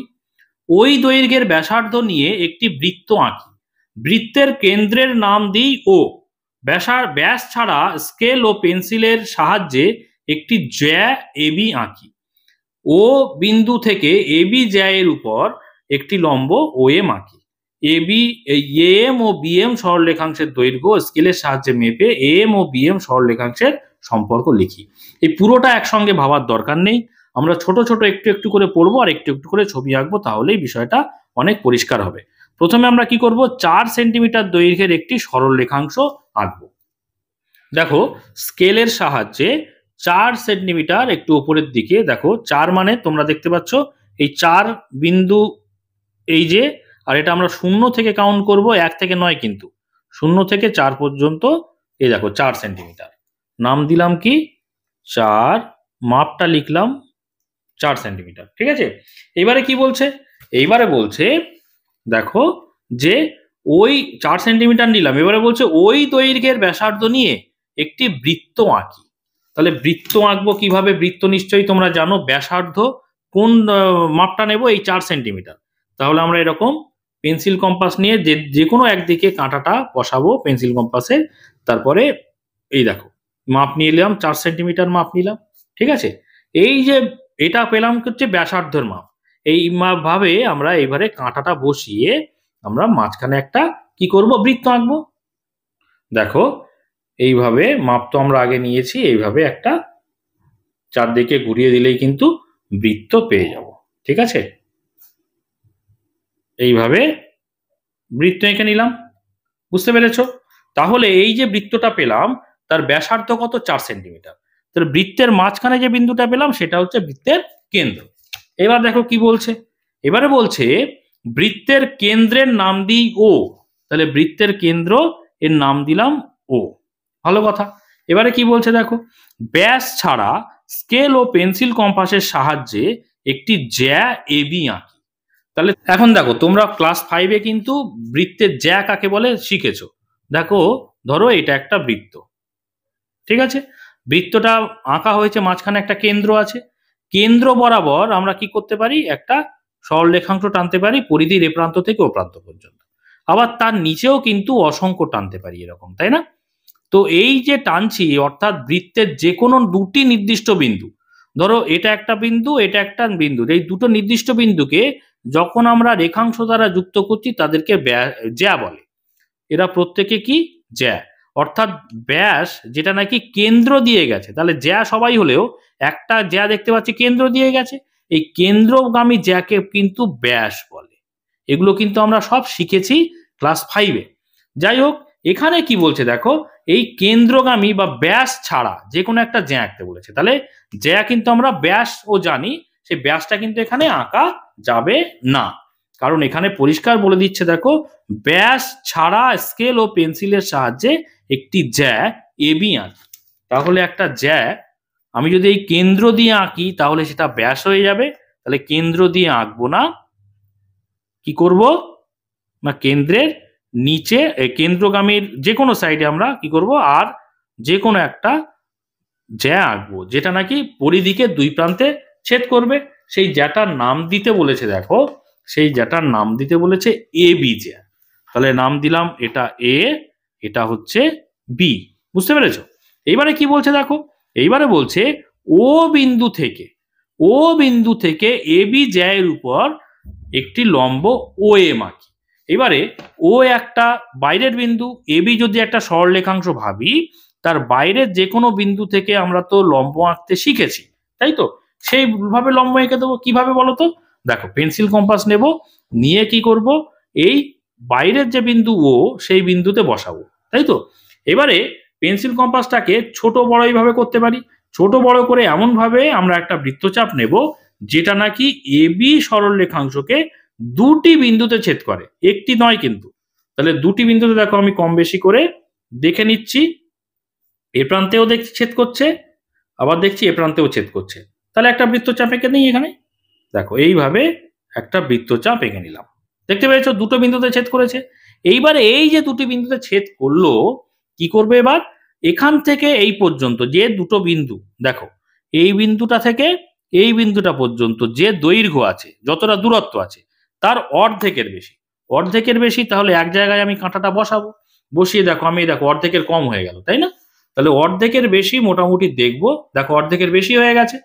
ওই দৈর্ঘ্যের ব্যাসার্ধ নিয়ে একটি বৃত্ত আঁকি, বৃত্তের কেন্দ্রের নাম দিই ও, ব্যাস ছাড়া স্কেল ও পেন্সিলের সাহায্যে একটি জ্যা এবি আঁকি, ও বিন্দু থেকে এবি জ্যায়ের উপর একটি লম্ব ও এম আঁকি, এম ও বিএম সরল রেখাংশের দৈর্ঘ্য স্কেলের সাহায্যে মেপে এম ও বিএম সরল রেখাংশের সম্পর্ক লিখি। এই পুরোটা একসঙ্গে ভাবার দরকার নেই, আমরা ছোট ছোট একটু একটু করে পড়বো আর একটু একটু করে ছবি আঁকবো, তাহলেই বিষয়টা অনেক পরিষ্কার হবে। প্রথমে আমরা কি করব, 4 সেন্টিমিটার দৈর্ঘ্যের একটি সরল রেখাংশ আঁকবো। দেখো স্কেলের সাহায্যে 4 সেন্টিমিটার, একটু উপরের দিকে দেখো 4 মানে তোমরা দেখতে পাচ্ছ এই 4 বিন্দু, এই যে, আর এটা আমরা 0 থেকে কাউন্ট করব, 1 থেকে নয় কিন্তু 0 থেকে 4 পর্যন্ত। এই দেখো 4 সেন্টিমিটার, নাম দিলাম কি 4, মাপটা লিখলাম 4 সেন্টিমিটার। ঠিক আছে, এবারে কি বলছে, এইবারে বলছে দেখো যে ওই 4 সেন্টিমিটার নিলাম, এবারে বলছে ওই দৈর্ঘ্যের ব্যাসার্ধ নিয়ে একটি বৃত্ত আঁকি। তাহলে বৃত্ত আঁকবো কিভাবে, বৃত্ত নিশ্চয়ই তোমরা জানো, ব্যাসার্ধ কোন মাপটা নেব, এই 4 সেন্টিমিটার। তাহলে আমরা এরকম পেন্সিল কম্পাস নিয়ে যে কোনো একদিকে কাঁটাটা বসাবো পেন্সিল কম্পাসে, তারপরে এই দেখো মাপ নিয়ে নিলাম 4 সেন্টিমিটার মাপ নিলাম। ঠিক আছে, এই যে এটা পেলাম হচ্ছে ব্যাসার্ধের মাপ, এই মাপ ভাবে আমরা এইবারে কাঁটাটা বসিয়ে আমরা মাঝখানে একটা কি করব, বৃত্ত আঁকবো। দেখো এইভাবে মাপ তো আমরা আগে নিয়েছি, এইভাবে একটা চারদিকে ঘুরিয়ে দিলেই কিন্তু বৃত্ত পেয়ে যাব। ঠিক আছে, এইভাবে বৃত্ত এঁকে নিলাম। বুঝতে পেরেছো? তাহলে এই যে বৃত্তটা পেলাম তার ব্যাসার্ধ কত, 4 সেন্টিমিটার। তাহলে বৃত্তের মাঝখানে যে বিন্দুটা পেলাম সেটা হচ্ছে বৃত্তের কেন্দ্র। এবার দেখো কি বলছে, এবারে বলছে বৃত্তের কেন্দ্রের নাম দিই ও, তাহলে বৃত্তের কেন্দ্র এর নাম দিলাম ও, ভালো কথা। এবারে কি বলছে দেখো, ব্যাস ছাড়া স্কেল ও পেন্সিল কম্পাসের সাহায্যে একটি জ্যা এবি আঁকি। তাহলে এখন দেখো তোমরা ক্লাস 5-এ কিন্তু বৃত্তের জ্যা কাকে বলে শিখেছো। দেখো ধরো এটা একটা বৃত্ত, ঠিক আছে, বৃত্তটা আঁকা হয়েছে, মাঝখানে একটা কেন্দ্র আছে, কেন্দ্র বরাবর আমরা কি করতে পারি, একটা সরল রেখাংশ টানতে পারি পরিধির এ প্রান্ত থেকে ও প্রান্ত পর্যন্ত, আবার তার নিচেও কিন্তু অসংখ্য টানতে পারি এরকম, তাই না? তো এই যে টানছি, অর্থাৎ বৃত্তের যে কোনো দুটি নির্দিষ্ট বিন্দু, ধরো এটা একটা বিন্দু, এটা একটা বিন্দু, এই দুটো নির্দিষ্ট বিন্দুকে যখন আমরা রেখাংশ দ্বারা যুক্ত করছি তাদেরকে জ্যা বলে। এরা প্রত্যেকে কি জ্যা, অর্থাৎ ব্যাস যেটা নাকি কেন্দ্র দিয়ে গেছে, তাহলে জ্যা সবাই হলেও একটা জ্যা দেখতে পাচ্ছি কেন্দ্র দিয়ে গেছে, এই কেন্দ্রগামী জ্যাকে কিন্তু ব্যাস বলে। এগুলো কিন্তু আমরা সব শিখেছি ক্লাস 5-এ। যাই হোক, এখানে কি বলছে দেখো, এই কেন্দ্রগামী বা ব্যাস ছাড়া যে কোনো একটা জ্যা আঁকতে বলেছে। তাহলে জ্যা কিন্তু আমরা ব্যাস ও জানি, সেই ব্যাসটা কিন্তু এখানে আঁকা যাবে না, কারণ এখানে পরিষ্কার বলে দিচ্ছে দেখো, ব্যাস ছাড়া স্কেল ও পেন্সিলের সাহায্যে একটি জ্যা এবি আঁকি। তাহলে একটা জ্যা আমি যদি এই কেন্দ্র দিয়ে আঁকি তাহলে সেটা ব্যাস হয়ে যাবে, তাহলে কেন্দ্র দিয়ে আঁকবো না, কি করব না কেন্দ্রের নিচে কেন্দ্রগামীর যে কোনো সাইডে আমরা কি করব, আর যে কোনো একটা জ্যা আঁকবো যেটা নাকি পরিধিকে দুই প্রান্তে ছেদ করবে। সেই জ্যাটার নাম দিতে বলেছে দেখো, সেই জ্যাটার নাম দিতে বলেছে এ বি জ্যা। তাহলে নাম দিলাম এটা এ, এটা হচ্ছে বি। বুঝতে পেরেছো? এইবারে কি বলছে দেখো, এইবারে বলছে ও বিন্দু থেকে এ বি জ্যায়ের উপর একটি লম্ব ও এম আঁকি। এবারে ও একটা বাইরের বিন্দু, এবি যদি একটা সরলরেখাংশ ভাবি, তার বাইরের যে কোনো বিন্দু থেকে আমরা তো লম্ব আঁকতে শিখেছি, তাই তো? সেইভাবে লম্ব এঁকে দেবো। কিভাবে বলো তো? দেখো, পেন্সিল কম্পাস নেব, নিয়ে কি করব, এই বাইরের যে বিন্দু ও সেই বিন্দুতে বসাবো, তাই তো? এবারে পেন্সিল কম্পাসটাকে ছোট বড় এইভাবে করতে পারি। ছোট বড় করে এমন ভাবে আমরা একটা বৃত্তচাপ নেব যেটা নাকি এবি সরলরেখাংশকে দুটি বিন্দুতে ছেদ করে, একটি নয় কিন্তু। তাহলে দুটি বিন্দুতে দেখো আমি কম বেশি করে দেখে নিচ্ছি, এ প্রান্তেও দেখছি ছেদ করছে, আবার দেখছি এ প্রান্তেও ছেদ করছে। তাহলে একটা বৃত্তচাপ এঁকে নিই এখানে। দেখো এইভাবে একটা বৃত্তচাপ এঁকে নিলাম। দেখতে পেয়েছো দুটো বিন্দুতে ছেদ করেছে। এইবারে এই যে দুটি বিন্দুতে ছেদ করলো, কি করবে এবার? এখান থেকে এই পর্যন্ত যে দুটো বিন্দু, দেখো এই বিন্দুটা থেকে এই বিন্দুটা পর্যন্ত যে দৈর্ঘ্য আছে, যতটা দূরত্ব আছে, তার অর্ধেকের বেশি। অর্ধেকের বেশি, তাহলে এক জায়গায় আমি কাঁটাটা বসাবো। বসিয়ে দেখো, আমি দেখো অর্ধেকের কম হয়ে গেল, তাই না? তাহলে অর্ধেকের বেশি মোটামুটি দেখবো। দেখো অর্ধেকের বেশি হয়ে গেছে।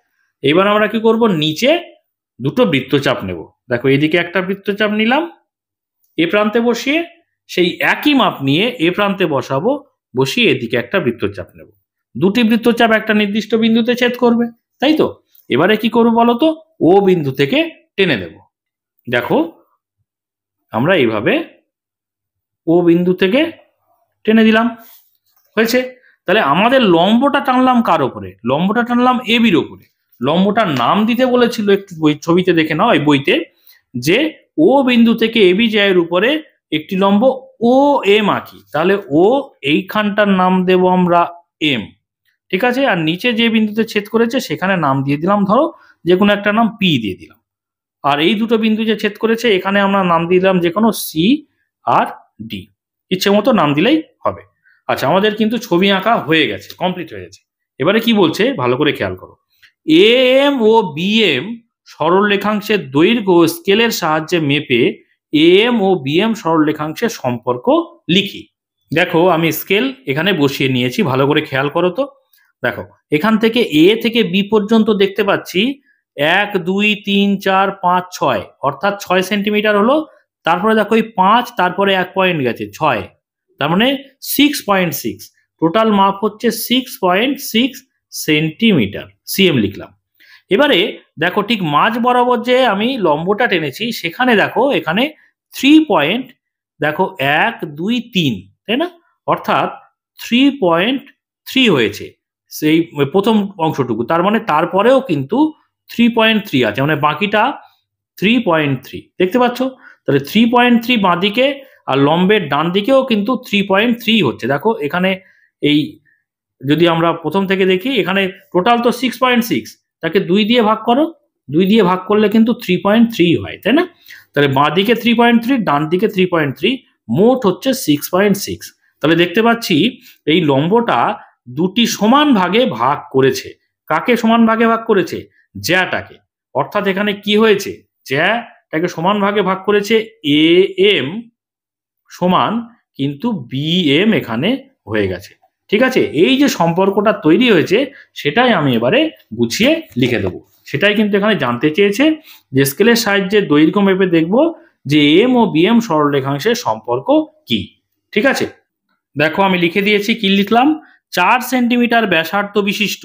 এবার আমরা কি করব, নিচে দুটো বৃত্তচাপ নেব। দেখো এদিকে একটা বৃত্তচাপ নিলাম, এ প্রান্তে বসিয়ে সেই একই মাপ নিয়ে এ প্রান্তে বসাবো, বসিয়ে এদিকে একটা বৃত্তচাপ নেব। দুটি বৃত্তচাপ একটা নির্দিষ্ট বিন্দুতে ছেদ করবে, তাই তো? এবারে কি করবো বলো তো? ও বিন্দু থেকে টেনে দেব। দেখো আমরা এইভাবে ও বিন্দু থেকে টেনে দিলাম, হয়েছে। তাহলে আমাদের লম্বটা টানলাম কার ওপরে? লম্বটা টানলাম এবির ওপরে। লম্বটার নাম দিতে বলেছিল, একটু বই ছবিতে দেখে নাও, এই বইতে, যে ও বিন্দু থেকে এবি জায়ের উপরে একটি লম্ব ও এম আঁকি। তাহলে ও এইখানটার নাম দেব আমরা এম, ঠিক আছে? আর নিচে যে বিন্দুতে ছেদ করেছে সেখানে নাম দিয়ে দিলাম, ধরো যে কোনো একটা নাম পি দিয়ে দিলাম। আর এই দুটো বিন্দু যে ছেদ করেছে এখানে আমরা নাম দিলাম যে কোনো সি আর ডি, ইচ্ছে মতো নাম দিলেই হবে। আচ্ছা, আমাদের কিন্তু ছবি আঁকা হয়ে গেছে, কমপ্লিট হয়ে গেছে। এবারে কি বলছে ভালো করে খেয়াল করো। A M O B M সরলরেখাংশের দৈর্ঘ্য স্কেলের সাহায্যে মেপে A M O B M সরলরেখাংশের সম্পর্ক লিখি। দেখো আমি স্কেল এখানে বসিয়ে নিয়েছি, ভালো করে খেয়াল করো তো। দেখো এখান থেকে এ থেকে বি পর্যন্ত দেখতে পাচ্ছি 1 2 3 4 5 6, অর্থাৎ 6 সেন্টিমিটার হলো। তারপরে দেখো এই 5, তারপরে 1 পয়েন্ট গেছে 6, তার মানে 6.6। টোটাল মাপ হচ্ছে 6.6 সেন্টিমিটার, সিএম লিখলাম। এবারে দেখো ঠিক মাঝ বরাবর যে আমি লম্বটা টেনেছি সেখানে দেখো এখানে 3 পয়েন্ট, দেখো 1 2 3, তাই না? অর্থাৎ 3.3 হয়েছে সেই প্রথম অংশটুকু। তার মানে তারপরেও কিন্তু 3.3 আছে, মানে বাকিটা 3.3 দেখতে পাচ্ছ। তাহলে 3.3 বাঁদিকে, আর লম্বের ডান দিকেও কিন্তু 3.3 হচ্ছে। দেখো এখানে এই যদি আমরা প্রথম থেকে দেখি, এখানে টোটাল তো 6.6, তাকে 2 দিয়ে ভাগ করো, 2 দিয়ে ভাগ করলে কিন্তু 3.3 হয়, তাই না? তাহলে বাঁ দিকে 3.3, ডান দিকে 3.3, মোট হচ্ছে 6.6। তাহলে দেখতে পাচ্ছি এই লম্বটা দুটি সমান ভাগে ভাগ করেছে। কাকে সমান ভাগে ভাগ করেছে? জ্যাটাকে। অর্থাৎ এখানে কি হয়েছে, জ্যাটাকে সমান ভাগে ভাগ করেছে এ এম সমান কিন্তু বি এম এখানে হয়ে গেছে, ঠিক আছে? এই যে সম্পর্কটা তৈরি হয়েছে সেটাই আমি এবারে গুছিয়ে লিখে দেবো। সেটাই কিন্তু এখানে জানতে চেয়েছে, যে স্কেলের সাহায্যে দৈর্ঘ্য মেপে দেখব যে এম ও বি এম সরলরেখাংশের সম্পর্ক কি, ঠিক আছে? দেখো আমি লিখে দিয়েছি, কি লিখলাম? 4 সেন্টিমিটার ব্যাসার্ধ বিশিষ্ট।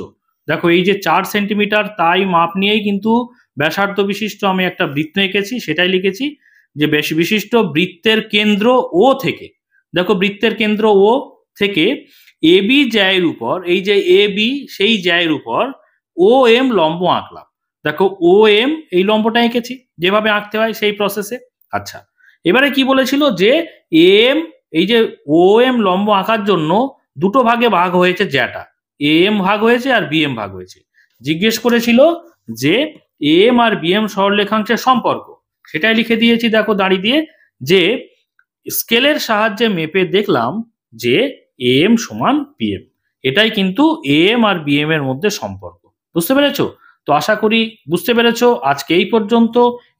দেখো এই যে 4 সেন্টিমিটার, তাই মাপ নিয়েই কিন্তু ব্যাসার্ধ বিশিষ্ট আমি একটা বৃত্ত এঁকেছি, সেটাই লিখেছি যে বেশি বিশিষ্ট বৃত্তের কেন্দ্র ও থেকে, দেখো বৃত্তের কেন্দ্র ও থেকে এবি জ্যায়ের উপর, এই যে এবি সেই জ্যায়ের উপর ও এম লম্ব আঁকলাম। দেখো ও এম এই লম্বটা এঁকেছি যেভাবে আঁকতে হয় সেই প্রসেসে। আচ্ছা, এবারে কি বলেছিল, যে এম, এই যে ও এম লম্ব আঁকার জন্য দুটো ভাগে ভাগ হয়েছে, জ্যাটা এ এম ভাগ হয়েছে আর বি এম ভাগ হয়েছে। জিজ্ঞেস করেছিল যে এম আর বি এম সরলরেখাংশের সম্পর্ক, সেটাই লিখে দিয়েছি দেখো দাঁড়িয়ে দিয়ে, যে স্কেলের সাহায্যে মেপে দেখলাম যে এম সমান বিএম। এটাই কিন্তু এম আর বিএম এর মধ্যে সম্পর্ক। বুঝতে পেরেছো? তো আশা করি বুঝতে পেরেছো। আজকে এই পর্যন্ত।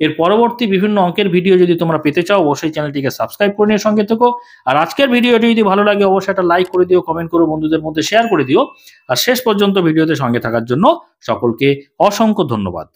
এর পরবর্তী বিভিন্ন অঙ্কের ভিডিও যদি তোমরা পেতে চাও অবশ্যই চ্যানেলটিকে সাবস্ক্রাইব করে নিয়ে সঙ্গে থেকো। আর আজকের ভিডিওটি যদি ভালো লাগে অবশ্যই একটা লাইক করে দিও, কমেন্ট করো, বন্ধুদের মধ্যে শেয়ার করে দিও। আর শেষ পর্যন্ত ভিডিওতে সঙ্গে থাকার জন্য সকলকে অসংখ্য ধন্যবাদ।